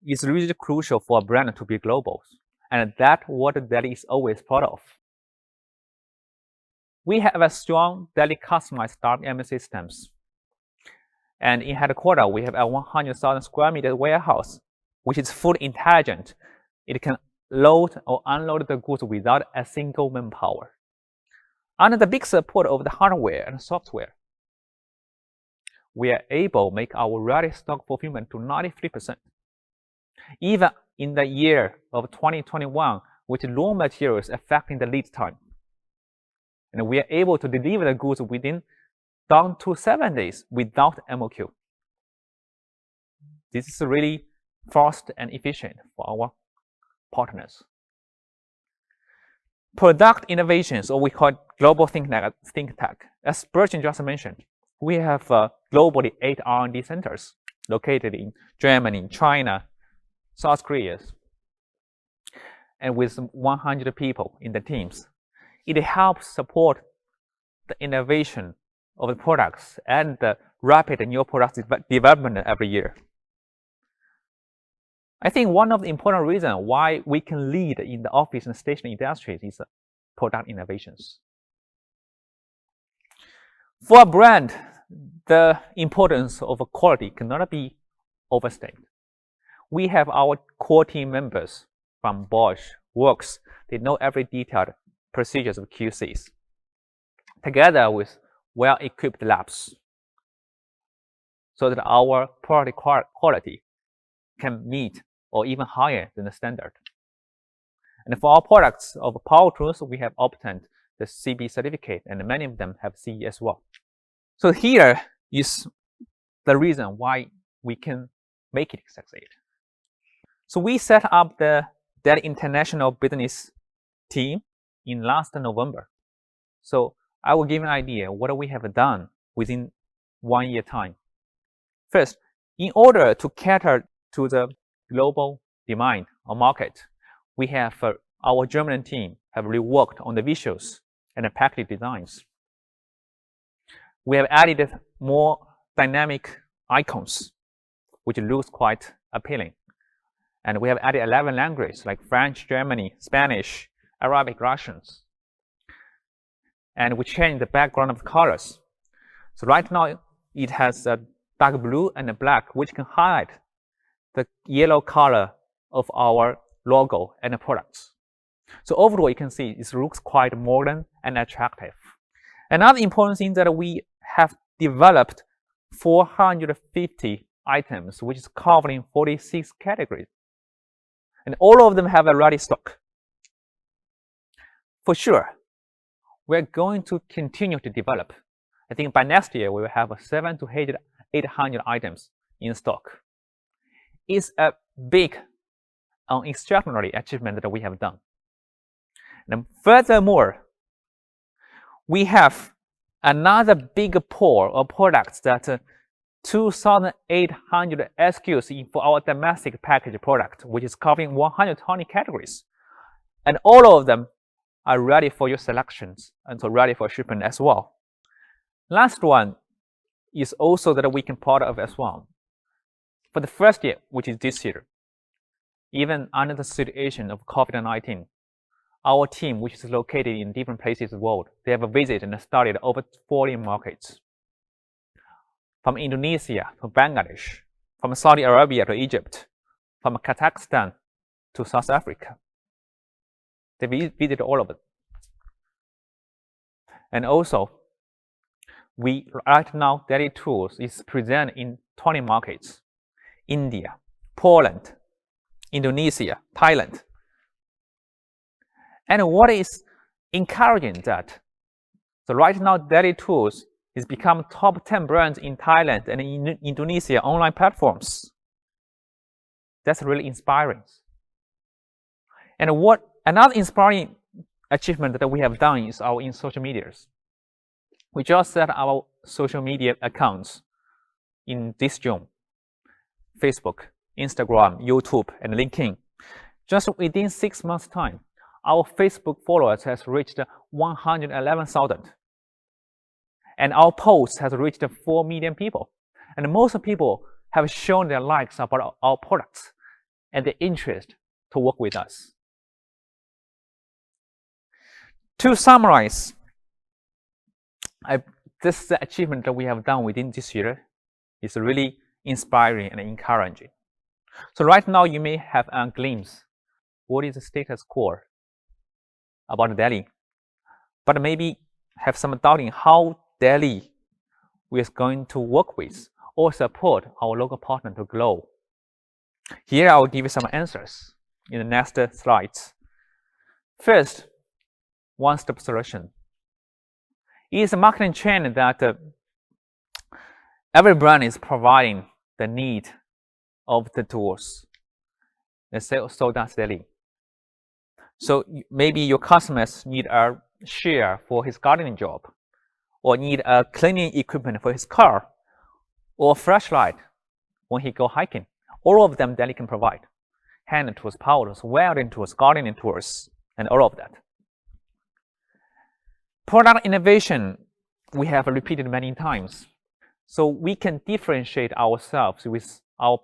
It's really crucial for a brand to be global, and that's what Deli is always proud of. We have a strong Deli customized WMS systems. And in headquarters, we have a 100,000 square meter warehouse, which is fully intelligent. It can load or unload the goods without a single manpower. Under the big support of the hardware and software, we are able to make our ready stock fulfillment to 93%. Even in the year of 2021, with raw materials affecting the lead time. And we are able to deliver the goods within down to 7 days without MOQ. This is really fast and efficient for our partners. Product innovations, or we call it global think tank. As Bertrand just mentioned, we have globally 8 R&D centers located in Germany, China, South Korea, and with 100 people in the teams. It helps support the innovation of the products and the rapid new product development every year. I think one of the important reasons why we can lead in the office and station industries is product innovations. For a brand, the importance of quality cannot be overstated. We have our core team members from Bosch, Works. They know every detailed procedures of QCs, together with well-equipped labs, so that our product quality can meet or even higher than the standard. And for our products of power tools, we have obtained the CB certificate, and many of them have CE as well. So here is the reason why we can make it succeed. So we set up the Deli International Business team in last November. So I will give an idea what we have done within 1 year time. First, in order to cater to the global demand or market, we have our German team have reworked on the visuals and the package designs. We have added more dynamic icons, which looks quite appealing. And we have added 11 languages like French, German, Spanish, Arabic, Russians. And we changed the background of the colors. So right now it has a dark blue and a black, which can hide the yellow color of our logo and the products. So overall, you can see it looks quite modern and attractive. Another important thing that we have developed 450 items, which is covering 46 categories. And all of them have a ready stock. For sure, we're going to continue to develop. I think by next year, we will have 700 to 800 items in stock. It's a big and extraordinary achievement that we have done. And furthermore, we have another big pool of products that 2,800 SKUs for our domestic package product, which is covering 120 categories. And all of them are ready for your selections and so ready for shipment as well. Last one is also that we can part of as well. For the first year, which is this year, even under the situation of COVID-19, our team, which is located in different places in the world, they have visited and studied over 40 markets. From Indonesia to Bangladesh, from Saudi Arabia to Egypt, from Kazakhstan to South Africa. They visited all of it. And also, right now, Deli Tools is present in 20 markets: India, Poland, Indonesia, Thailand. And what is encouraging that? So right now, Deli Tools is become top 10 brands in Thailand and in Indonesia online platforms. That's really inspiring. And what another inspiring achievement that we have done is our in social medias. We just set our social media accounts in this June: Facebook, Instagram, YouTube, and LinkedIn. Just within 6 months' time, our Facebook followers has reached 111,000. And our posts has reached 4 million people. And most people have shown their likes about our products and their interest to work with us. To summarize, this achievement that we have done within this year is really inspiring and encouraging. So right now you may have a glimpse what is the status quo about Deli, but maybe have some doubting how Deli is going to work with or support our local partner to grow. Here I will give you some answers in the next slides. First, one-stop solution. It is a marketing trend that every brand is providing the need of the tools. And so does Deli. So maybe your customers need a shear for his gardening job, or need a cleaning equipment for his car, or a flashlight when he go hiking. All of them Deli can provide. Hand tools, power tools, welding tools, gardening tools, and all of that. Product innovation, we have repeated many times. So we can differentiate ourselves with our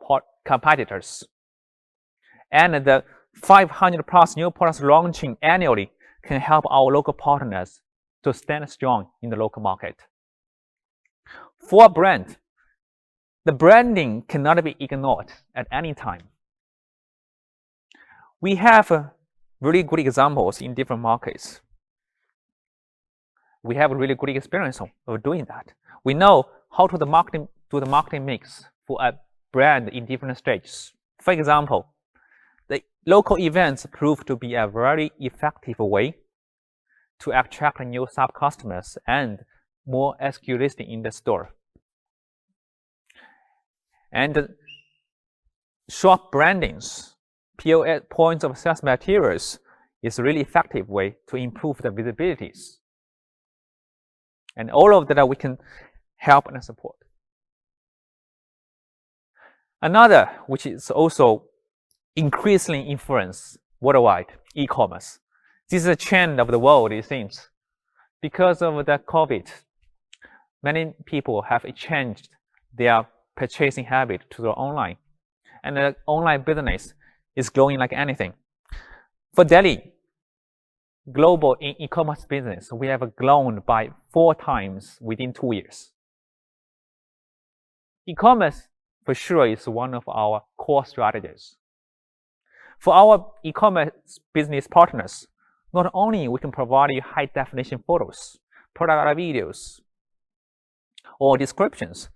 competitors. And the 500 plus new products launching annually can help our local partners to stand strong in the local market. For a brand, the branding cannot be ignored at any time. We have really good examples in different markets. We have a really good experience of doing that. We know how to do the marketing mix for a brand in different stages. For example, the local events prove to be a very effective way to attract new sub-customers and more SKU listing in the store. And shop brandings, POS, points of sales materials, is a really effective way to improve the visibilities. And all of that we can help and support. Another, which is also increasingly influenced worldwide, e-commerce. This is a trend of the world, it seems. Because of the COVID, many people have changed their purchasing habit to the online. And the online business is growing like anything. For Deli, global in e-commerce business, we have grown by 4 times within 2 years. E-commerce, for sure, is one of our core strategies. For our e-commerce business partners, not only we can provide you high-definition photos, product videos, or descriptions,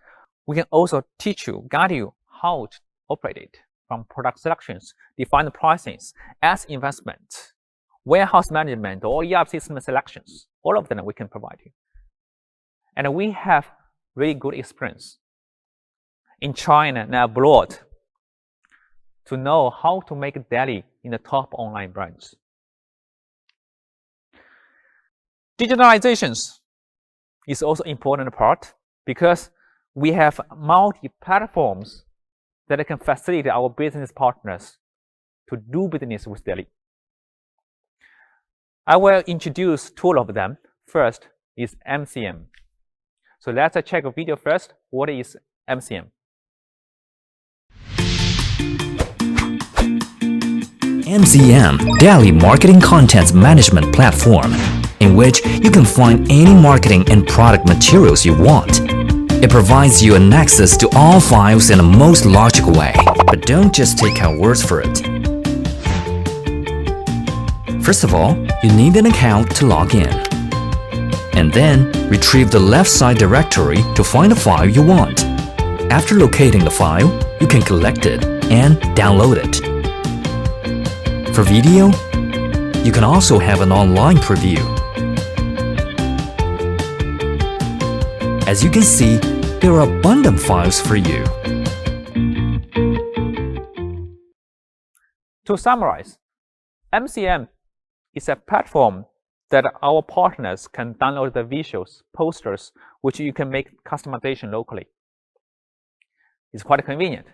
we can also teach you, guide you how to operate it, from product selections, define the pricings, as investment, warehouse management, or ERP system selections. All of them we can provide you. And we have really good experience in China and abroad to know how to make Deli in the top online brands. Digitalizations is also an important part because we have multi-platforms that can facilitate our business partners to do business with Deli. I will introduce 2 of them. First is MCM. So let's check a video first. What is MCM? MCM, Deli Marketing Content Management Platform, in which you can find any marketing and product materials you want. It provides you an access to all files in a most logical way, but don't just take our words for it. First of all, you need an account to log in. And then, retrieve the left side directory to find the file you want. After locating the file, you can collect it and download it. For video, you can also have an online preview. As you can see, there are abundant files for you. To summarize, MCM is a platform that our partners can download the visuals, posters, which you can make customization locally. It's quite convenient.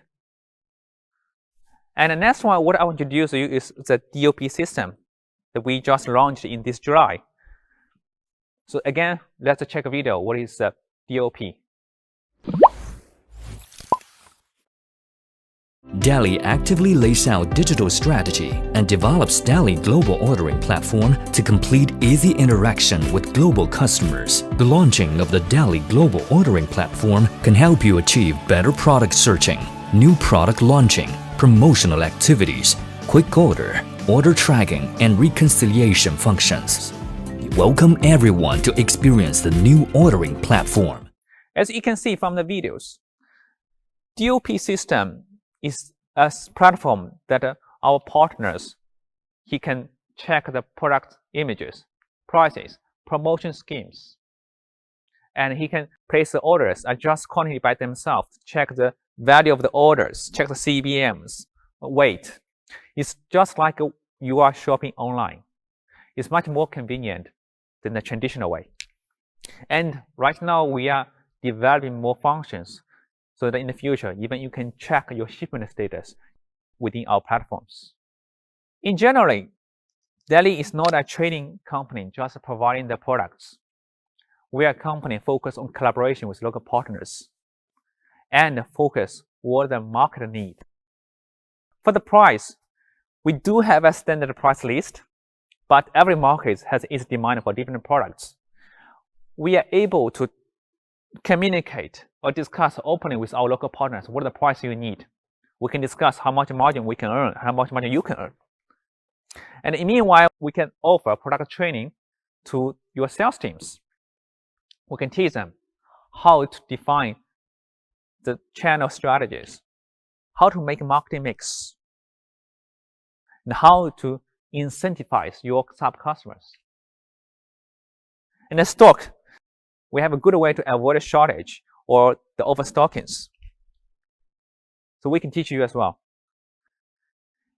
And the next one, what I want to introduce you is the DOP system that we just launched in this July. So again, let's check a video. What is the DOP? Deli actively lays out digital strategy and develops Deli Global Ordering Platform to complete easy interaction with global customers. The launching of the Deli Global Ordering Platform can help you achieve better product searching, new product launching, promotional activities, quick order, order tracking, and reconciliation functions. Welcome everyone to experience the new ordering platform. As you can see from the videos, DOP system is a platform that our partners, he can check the product images, prices, promotion schemes, and he can place the orders, adjust quantity by themselves, check the value of the orders, check the CBMs, weight. It's just like you are shopping online. It's much more convenient than the traditional way. And right now we are developing more functions so that in the future, even you can check your shipment status within our platforms. In general, Deli is not a trading company just providing the products. We are a company focused on collaboration with local partners and focus what the market needs. For the price, we do have a standard price list, but every market has its demand for different products. We are able to communicate or discuss openly with our local partners what are the price you need. We can discuss how much margin we can earn, how much margin you can earn. And meanwhile, we can offer product training to your sales teams. We can teach them how to define the channel strategies, how to make a marketing mix, and how to incentivize your sub-customers. In the stock, we have a good way to avoid a shortage or the overstockings. So we can teach you as well.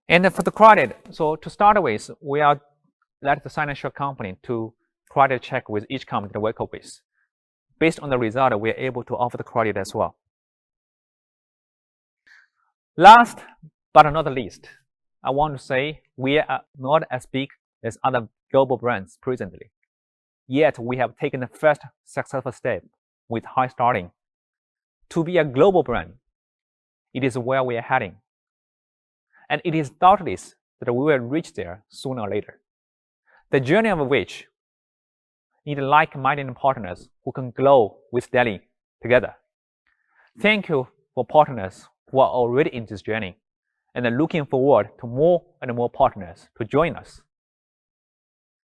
And for the credit, so to start with, we are let the financial company to credit check with each company the vehicle base. Based on the result, we are able to offer the credit as well. Last but not least, I want to say we are not as big as other global brands presently. Yet we have taken the first successful step with high starting. To be a global brand, it is where we are heading. And it is doubtless that we will reach there sooner or later. The journey of which need like-minded partners who can grow with Deli together. Thank you for partners who are already in this journey and are looking forward to more and more partners to join us.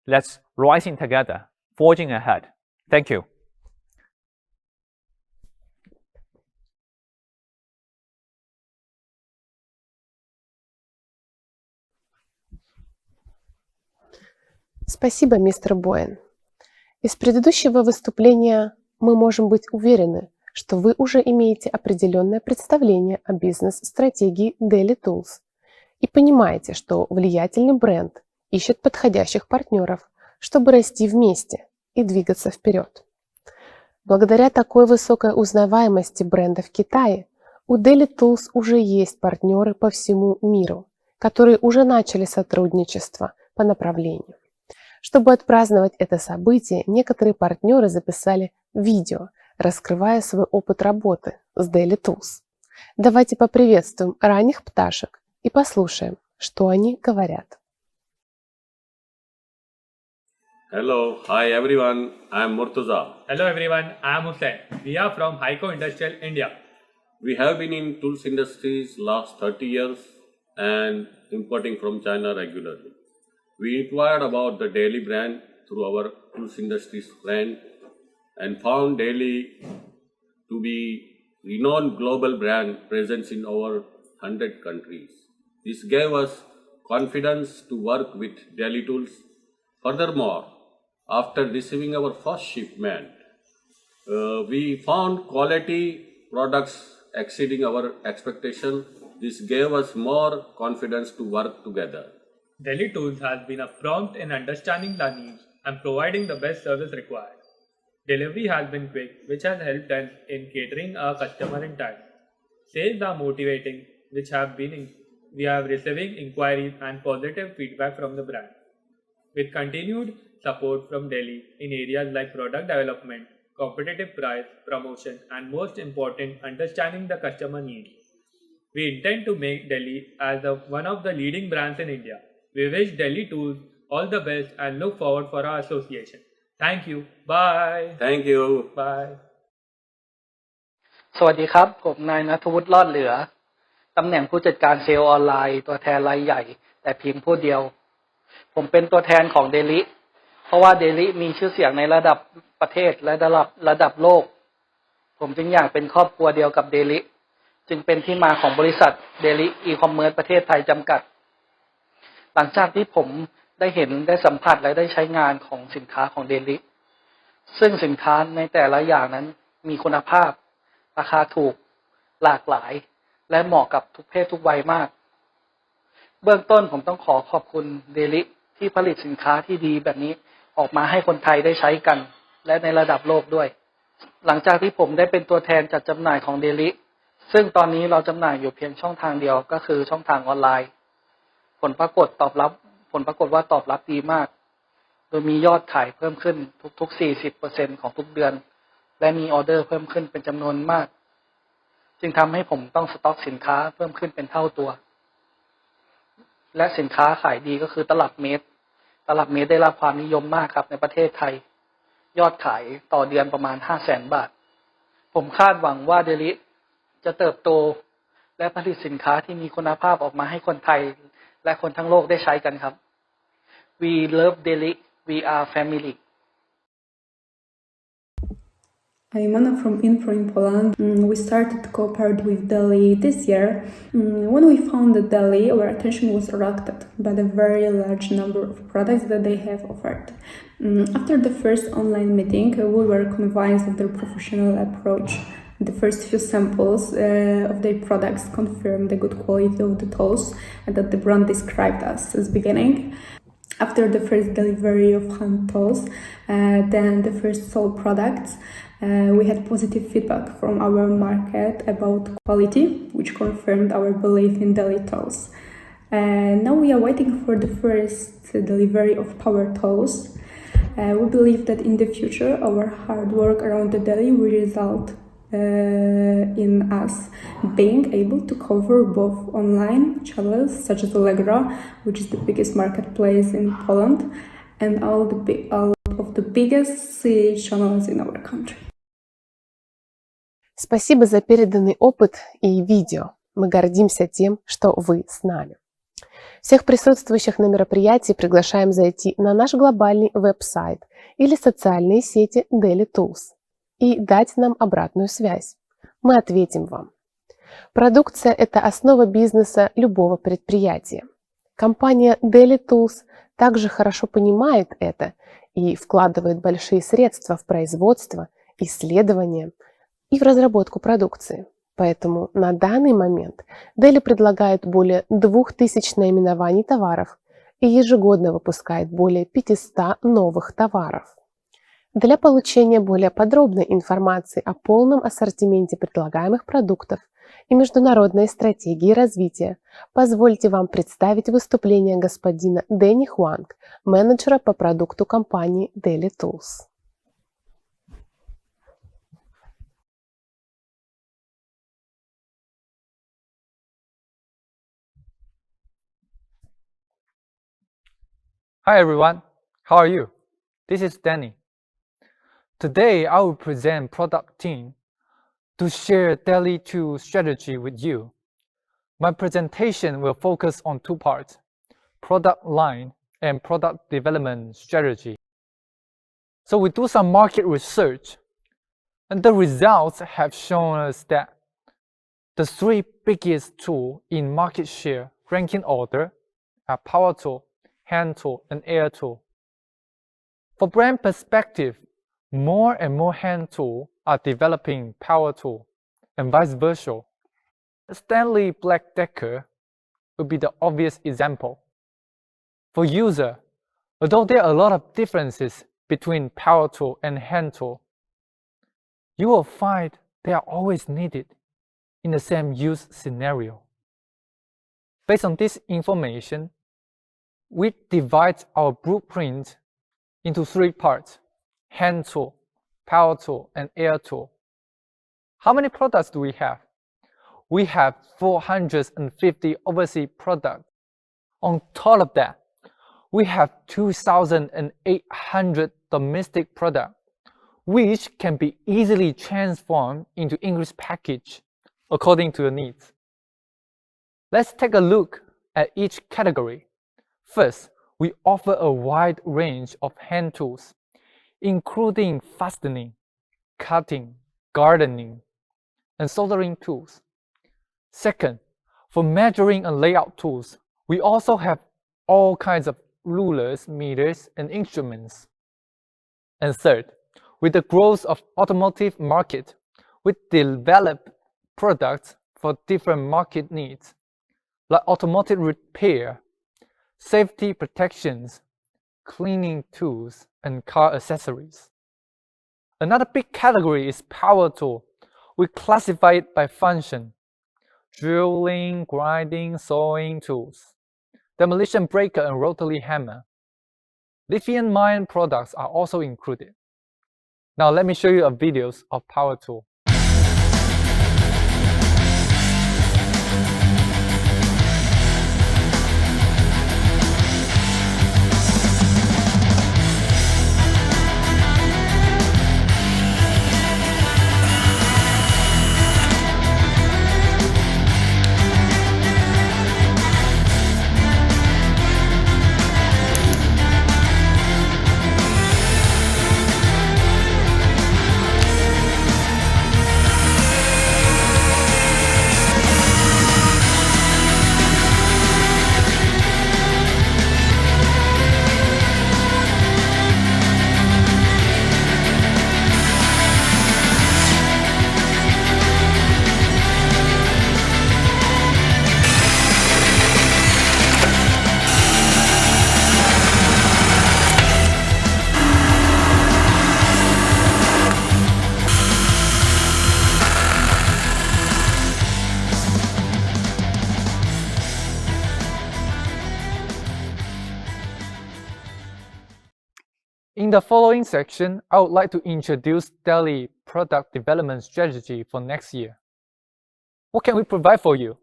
Let's rising together, forging ahead. Thank you. Спасибо, мистер Боэн. Из предыдущего выступления мы можем быть уверены, что вы уже имеете определенное представление о бизнес-стратегии Deli Tools и понимаете, что влиятельный бренд ищет подходящих партнеров, чтобы расти вместе и двигаться вперед. Благодаря такой высокой узнаваемости бренда в Китае, у Deli Tools уже есть партнеры по всему миру, которые уже начали сотрудничество по направлению. Чтобы отпраздновать это событие, некоторые партнеры записали видео, раскрывая свой опыт работы с Deli Tools. Давайте поприветствуем ранних пташек и послушаем, что они говорят. Hello, hi everyone, I am Murtaza. Hello everyone, I am Hussain. We are from Heiko Industrial, India. We have been in tools industries last 30 years and importing from China regularly. We inquired about the Deli brand through our tools industries friend and found Deli to be renowned global brand presence in over 100 countries. This gave us confidence to work with Deli Tools. Furthermore, after receiving our first shipment, we found quality products exceeding our expectation. This gave us more confidence to work together. Deli Tools has been a prompt in understanding the needs and providing the best service required. Delivery has been quick, which has helped us in catering our customer in time. Sales are motivating, we have receiving inquiries and positive feedback from the brand. With continued support from Deli in areas like product development, competitive price, promotion, and most important, understanding the customer needs, we intend to make Deli as one of the leading brands in India. We wish Deli Tools all the best and look forward for our association. Thank you. Bye. Thank you. Bye. สวัสดีครับผมนายณัฐวุฒิรอดเหลือตำแหน่งผู้จัดการเซลล์ออนไลน์ตัวแทนรายใหญ่แต่เพียงผู้เดียวผมเป็นตัวแทนของเดลิเพราะว่าเดลิมีชื่อเสียงในระดับประเทศและระดับโลกผมจึงอยากเป็นครอบครัวเดียวกับเดลิจึงเป็นที่มาของบริษัทเดลิอีคอมเมิร์ซประเทศไทยจำกัดหลังจากที่ผมได้เห็นได้สัมผัสและได้ใช้งานของสินค้าของเดลิซึ่งสินค้าในแต่ละอย่างนั้นมีคุณภาพราคาถูกหลากหลายและเหมาะกับทุกเพศทุกวัยมากเบื้องต้นผมต้องขอบคุณเดลิที่ผลิตสินค้าที่ดีแบบนี้ออกมาให้คนไทยได้ใช้กันและในระดับโลกด้วยหลังจากที่ผมได้เป็นตัวแทนจัดจำหน่ายของเดลิซึ่งตอนนี้เราจำหน่ายอยู่เพียงช่องทางเดียวก็คือช่องทางออนไลน์ผลปรากฏว่าตอบรับดีมากโดยมียอดขายเพิ่มขึ้นทุก 40% ของทุกเดือนและมีออเดอร์เพิ่มขึ้นเป็นจำนวนมากจึงทำให้ผมต้องสต็อกสินค้าเพิ่มขึ้นเป็นเท่าตัวและสินค้าขายดีก็คือตลับเมตรได้รับความนิยมมากครับในประเทศไทยยอดขายต่อเดือนประมาณ 500,000 บาท ผมคาดหวังว่าเดลิจะเติบโตและผลิตสินค้าที่มีคุณภาพออกมาให้คนไทยและคนทั้งโลกได้ใช้กันครับ We love Deli. We are family. I'm Anna from Info in Poland. We started to cooperate with Deli this year. When we founded Deli, our attention was attracted by the very large number of products that they have offered. After the first online meeting, we were convinced of their professional approach. The first few samples of their products confirmed the good quality of the tools that the brand described us as beginning. After the first delivery of hand tools, then the first sold products, we had positive feedback from our market about quality, which confirmed our belief in Deli Tools. Now we are waiting for the first delivery of power tools. We believe that in the future, our hard work around the Deli will result in us being able to cover both online channels such as Allegro, which is the biggest marketplace in Poland, and all of the biggest channels in our country. Спасибо за переданный опыт и видео. Мы гордимся тем, что вы с нами. Всех присутствующих на мероприятии приглашаем зайти на наш глобальный веб-сайт или социальные сети Deli Tools и дать нам обратную связь. Мы ответим вам. Продукция – это основа бизнеса любого предприятия. Компания Deli Tools также хорошо понимает это и вкладывает большие средства в производство, исследования и в разработку продукции. Поэтому на данный момент Deli предлагает более 2000 наименований товаров и ежегодно выпускает более 500 новых товаров. Для получения более подробной информации о полном ассортименте предлагаемых продуктов и международной стратегии развития, позвольте вам представить выступление господина Дэнни Хуанг, менеджера по продукту компании Deli Tools. Hi everyone, how are you? This is Danny. Today I will present product team to share Deli Tools strategy with you. My presentation will focus on two parts, product line and product development strategy. So we do some market research and the results have shown us that the three biggest tools in market share ranking order are power tool, hand tool, and air tool. For brand perspective, more and more hand tools are developing power tool, and vice versa. Stanley Black Decker would be the obvious example. For user, although there are a lot of differences between power tool and hand tool, you will find they are always needed in the same use scenario. Based on this information, we divide our blueprint into three parts, hand tool, power tool, and air tool. How many products do we have? We have 450 overseas products. On top of that, we have 2,800 domestic products, which can be easily transformed into English package according to your needs. Let's take a look at each category. First, we offer a wide range of hand tools, including fastening, cutting, gardening, and soldering tools. Second, for measuring and layout tools, we also have all kinds of rulers, meters, and instruments. And third, with the growth of automotive market, we develop products for different market needs, like automotive repair, safety protections, cleaning tools, and car accessories. Another big category is power tool. We classify it by function: drilling, grinding, sawing tools, demolition breaker, and rotary hammer. Lithium-ion products are also included. Now let me show you a videos of power tool. In the following section, I would like to introduce Deli product development strategy for next year. What can we provide for you?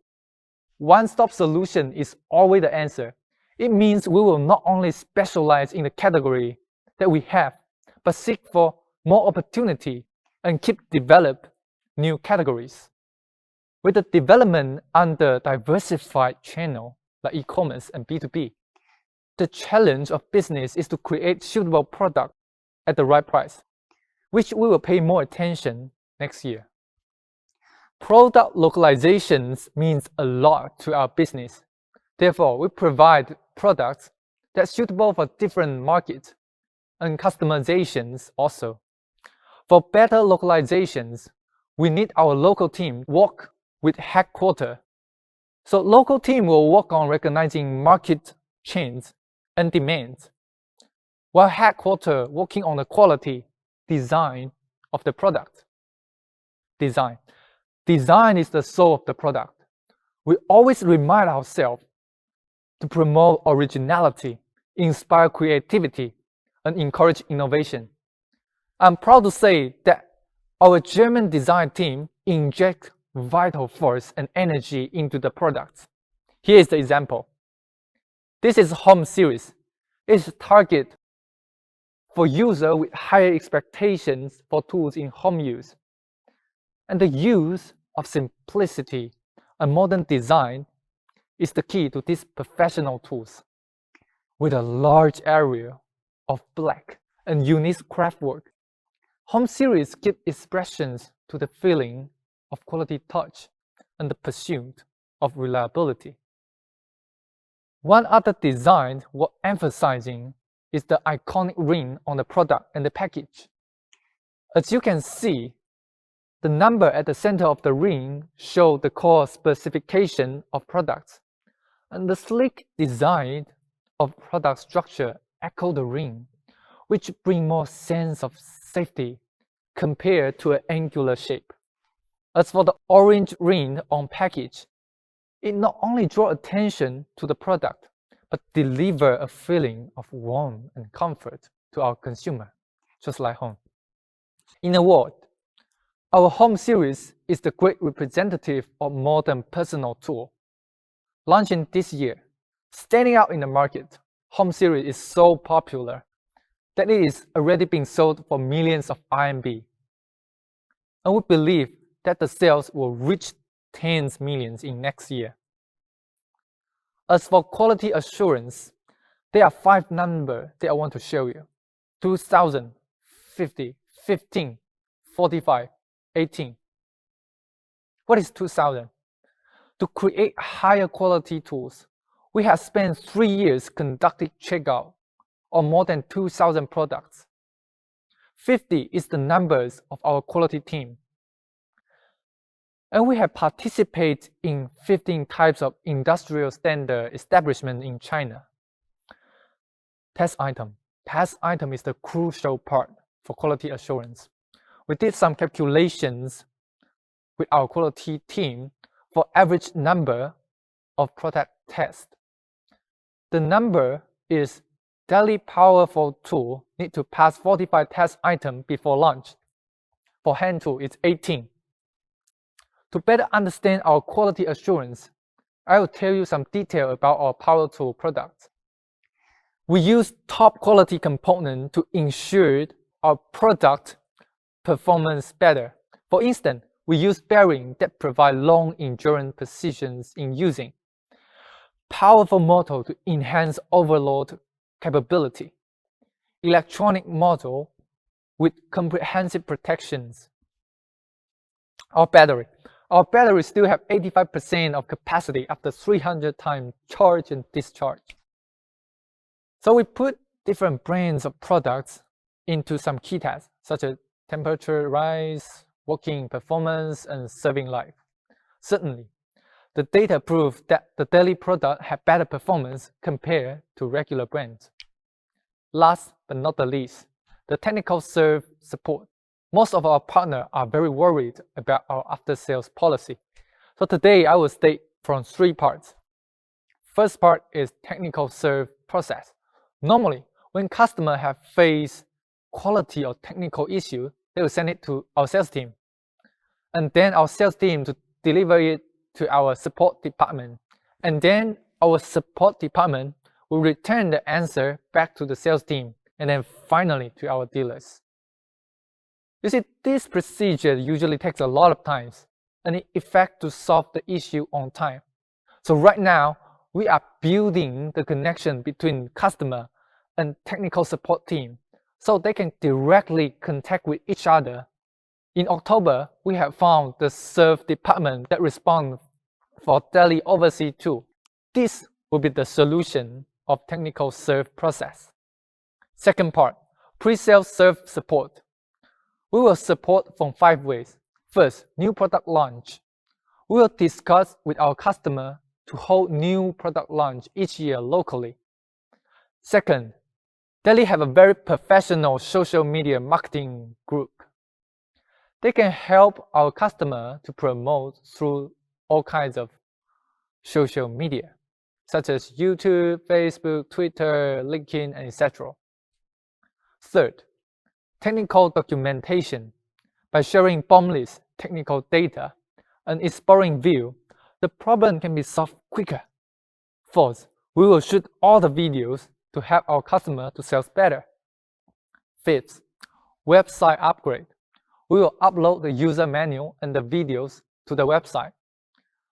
One-stop solution is always the answer. It means we will not only specialize in the category that we have, but seek for more opportunity and keep develop new categories. With the development under diversified channel like e-commerce and B2B, the challenge of business is to create suitable product at the right price, which we will pay more attention next year. Product localizations means a lot to our business. Therefore, we provide products that are suitable for different markets and customizations also. For better localizations, we need our local team work with headquarters. So local team will work on recognizing market trends and demands, while headquarters working on the quality, design of the product. Design is the soul of the product. We always remind ourselves to promote originality, inspire creativity, and encourage innovation. I'm proud to say that our German design team injects vital force and energy into the products. Here is the example. This is Home Series. It's targeted for users with higher expectations for tools in home use. And the use of simplicity and modern design is the key to these professional tools. With a large area of black and unique craftwork, Home Series give expressions to the feeling of quality touch and the pursuit of reliability. One other design worth emphasizing is the iconic ring on the product and the package. As you can see, the number at the center of the ring shows the core specification of products, and the sleek design of product structure echo the ring, which bring more sense of safety compared to an angular shape. As for the orange ring on package, it not only draws attention to the product, but deliver a feeling of warmth and comfort to our consumer, just like home. In a word, our Home Series is the great representative of modern personal tool. Launching this year, standing out in the market, Home Series is so popular that it is already being sold for millions of RMB. And we believe that the sales will reach tens millions in next year. As for quality assurance, there are 5 numbers that I want to show you. 2000, 50, 15, 45, 18. What is 2000? To create higher quality tools, we have spent 3 years conducting checkout on more than 2,000 products. 50 is the numbers of our quality team. And we have participated in 15 types of industrial standard establishment in China. Test item. Test item is the crucial part for quality assurance. We did some calculations with our quality team for average number of product tests. The number is Deli powerful tool need to pass 45 test items before launch. For hand tool, it's 18. To better understand our quality assurance, I will tell you some detail about our power tool products. We use top quality components to ensure our product performance better. For instance, we use bearings that provide long endurance precisions in using, powerful motor to enhance overload capability, electronic module with comprehensive protections. Our battery still have 85% of capacity after 300 times charge and discharge. So we put different brands of products into some key tests, such as temperature rise, working performance, and serving life. Certainly, the data prove that the Deli product have better performance compared to regular brands. Last but not the least, the technical support. Most of our partners are very worried about our after-sales policy. So today I will state from 3 parts. First part is technical serve process. Normally, when customers have faced quality or technical issue, they will send it to our sales team. And then our sales team to deliver it to our support department. And then our support department will return the answer back to the sales team and then finally to our dealers. You see, this procedure usually takes a lot of time and it effects to solve the issue on time. So right now, we are building the connection between customer and technical support team so they can directly contact with each other. In October, we have found the serve department that responds for Deli overseas too. This will be the solution of technical serve process. Second part, pre-sales serve support. We will support from 5 ways. First, new product launch. We will discuss with our customer to hold new product launch each year locally. Second, Deli have a very professional social media marketing group. They can help our customer to promote through all kinds of social media, such as YouTube, Facebook, Twitter, LinkedIn, and etc. Third, technical documentation. By sharing bomb list, technical data, and exploring view, the problem can be solved quicker. Fourth, we will shoot all the videos to help our customer to sell better. Fifth, website upgrade. We will upload the user manual and the videos to the website.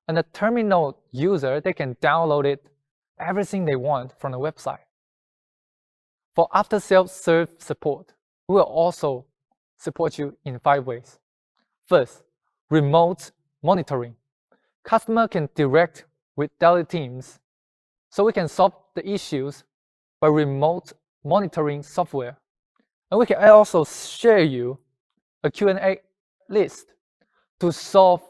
And the terminal user, they can download it, everything they want from the website. For after-sales serve support, we will also support you in 5 ways. First, remote monitoring. Customer can direct with Deli teams, so we can solve the issues by remote monitoring software. And we can also share you a Q&A list to solve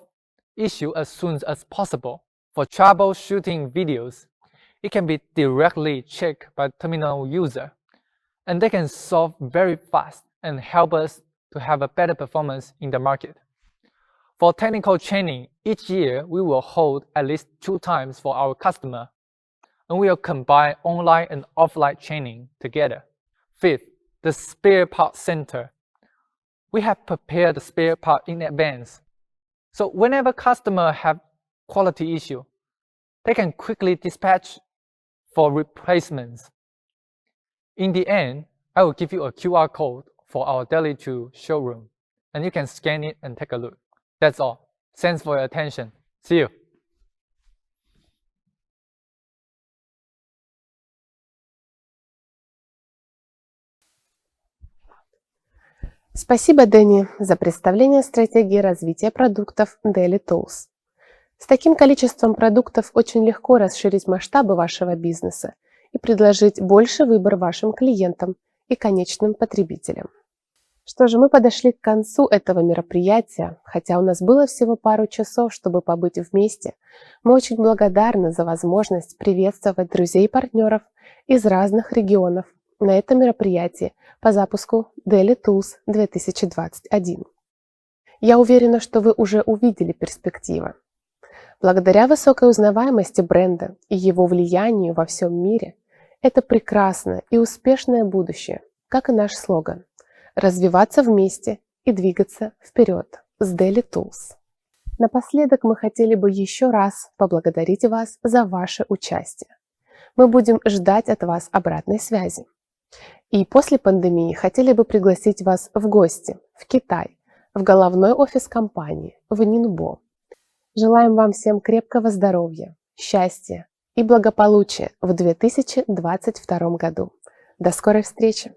issue as soon as possible. For troubleshooting videos, it can be directly checked by terminal user, and they can solve very fast and help us to have a better performance in the market. For technical training, each year we will hold at least 2 times for our customer, and we will combine online and offline training together. Fifth, the spare part center. We have prepared the spare part in advance. So whenever customer have quality issue, they can quickly dispatch for replacements. In the end, I will give you a QR code for our Deli Tools showroom, and you can scan it and take a look. That's all. Thanks for your attention. See you. Спасибо, Дэнни, за представление стратегии развития продуктов Deli Tools. С таким количеством продуктов очень легко расширить масштабы вашего бизнеса и предложить больше выбор вашим клиентам и конечным потребителям. Что же, мы подошли к концу этого мероприятия, хотя у нас было всего пару часов, чтобы побыть вместе. Мы очень благодарны за возможность приветствовать друзей и партнеров из разных регионов на этом мероприятии по запуску Deli Tools 2021. Я уверена, что вы уже увидели перспективы. Благодаря высокой узнаваемости бренда и его влиянию во всем мире, это прекрасное и успешное будущее, как и наш слоган «Развиваться вместе и двигаться вперед с Deli Tools». Напоследок мы хотели бы еще раз поблагодарить вас за ваше участие. Мы будем ждать от вас обратной связи. И после пандемии хотели бы пригласить вас в гости в Китай, в головной офис компании, в Нинбо. Желаем вам всем крепкого здоровья, счастья и благополучия в 2022 году. До скорой встречи!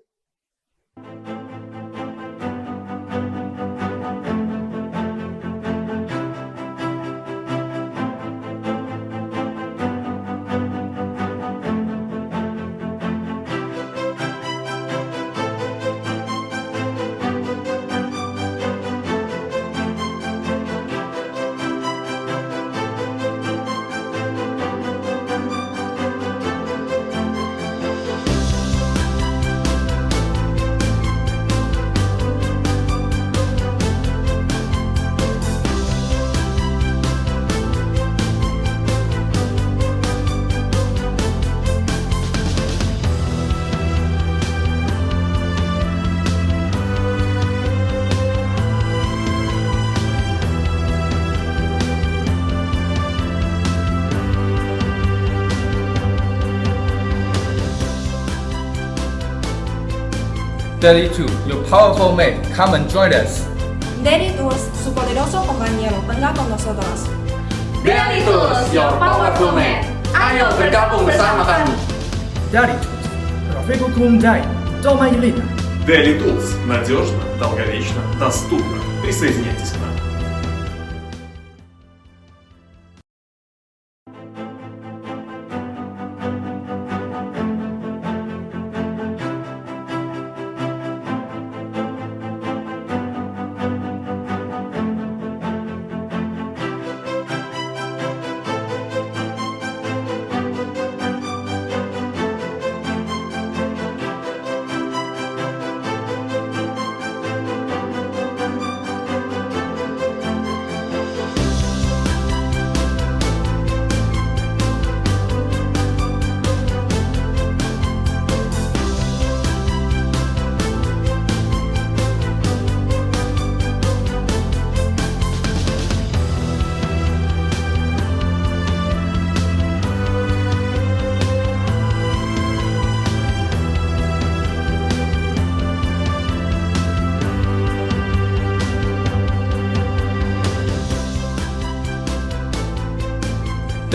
Deli Tools, your powerful mate, come and join us. Deli Tools, su poderoso compañero, venga con nosotros. Deli Tools, your powerful mate. Ayo bergabung bersama kami. Deli Tools, Рафику Дай, Дома Елена. Deli Tools. Надежно, долговечно, доступно. Присоединяйтесь к нам.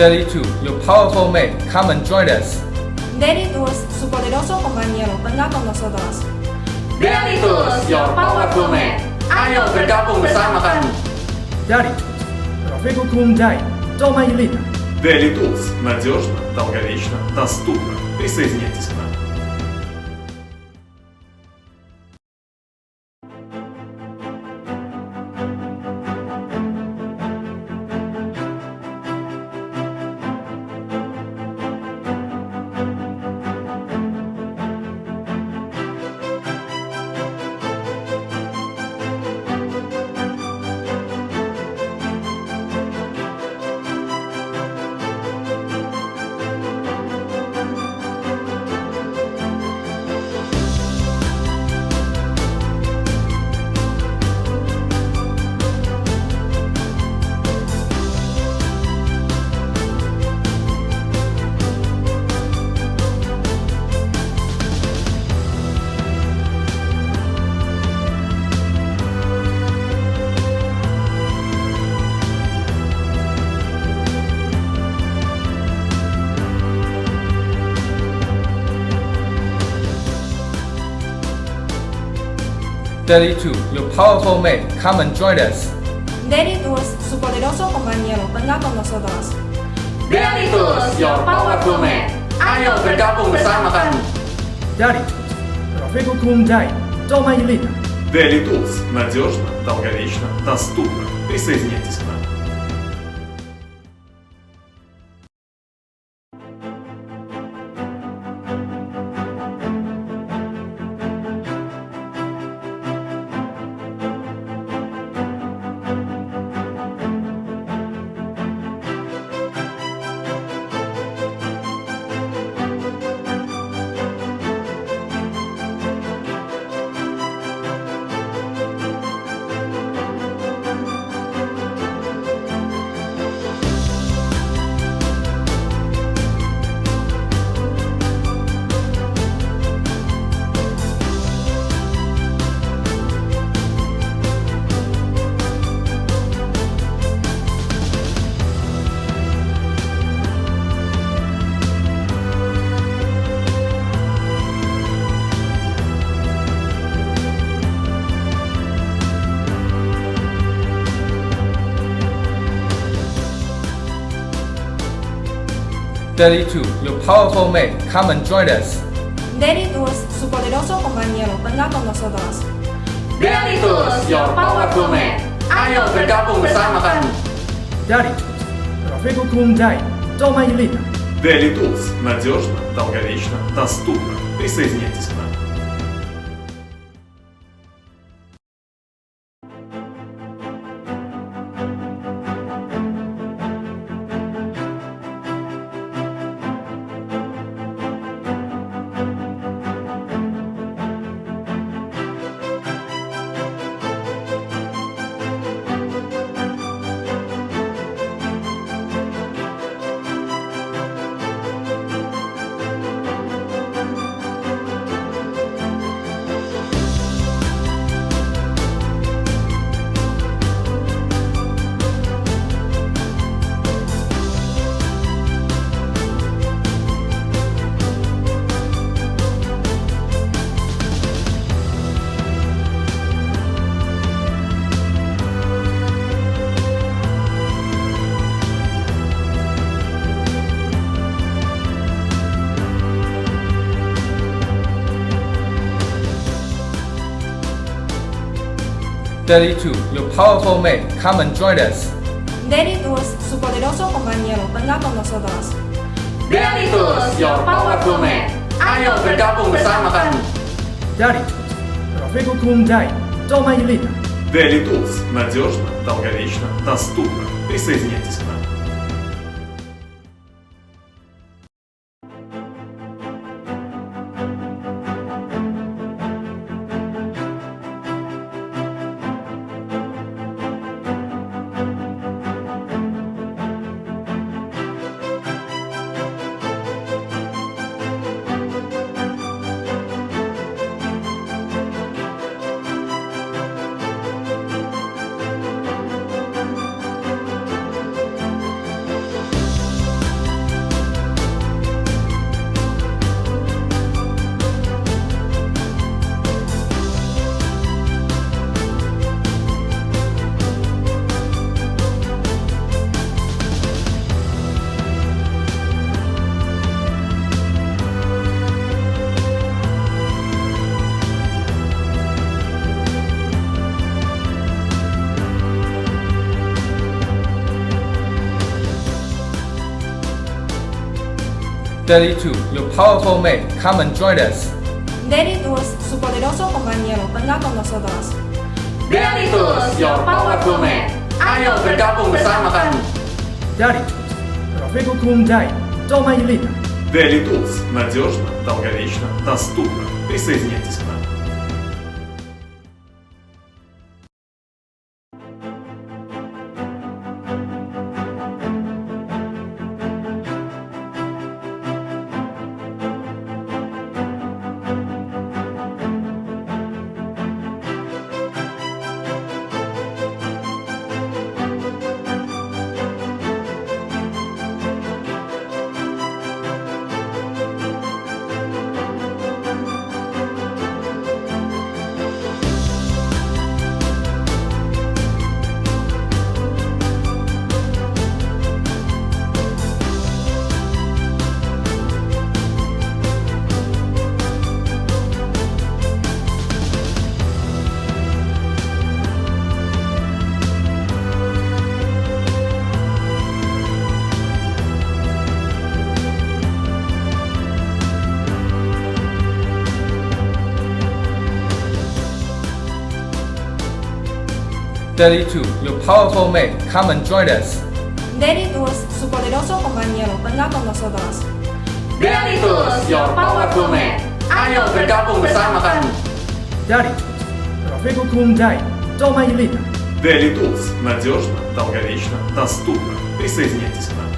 Deli Tools, your powerful mate, come and join us. Deli Tools, su poderoso compañero, venga con nosotros. Deli Tools, your powerful mate. Ayo bergabung bersama kami. Deli Tools, Рафику Дай, Дома Елена. Deli Tools. Надежно, долговечно, доступно. Присоединяйтесь к нам. Deli Tools, your powerful mate, come and join us. Deli Tools, su poderoso compañero, venga con nosotros. Deli Tools, your powerful mate. Ayo bergabung bersama kami. Deli Tools, Рафику Дай, Дома Елена. Deli Tools. Надежно, долговечно, доступно. Присоединяйтесь к нам. Deli Tools, your powerful mate, come and join us. Deli Tools, su poderoso compañero, venga con nosotros. Deli Tools, your powerful mate. Ayo bergabung bersama kami. Deli Tools, Рафику Дай, Дома Елена. Deli Tools. Надежно, долговечно, доступно. Присоединяйтесь к нам. Deli Tools, your powerful mate, come and join us. Deli Tools, su poderoso compañero, venga con nosotros. Deli Tools, your powerful mate. Ayo bergabung bersama kami. Deli Tools, Рафику Кумдай, Дома Елена. Deli Tools. Надежно, долговечно, доступно. Присоединяйтесь к нам. Deli Tools, your powerful mate, come and join us. Deli Tools, su poderoso compañero, venga con nosotros. Deli Tools, your powerful mate. Ayo bergabung bersama kami. Deli Tools, Рафику Кумдай, Дома Елена. Deli Tools. Надежно, долговечно, доступно. Присоединяйтесь к нам. Deli Tools, your powerful mate, come and join us. Deli Tools, su poderoso compañero, venga con nosotros. Deli Tools, your powerful mate. Ayo bergabung bersama kami. Deli Tools, Рафику Кумдай, Дома Елена. Deli Tools. Надежно, долговечно, доступно. Присоединяйтесь к нам.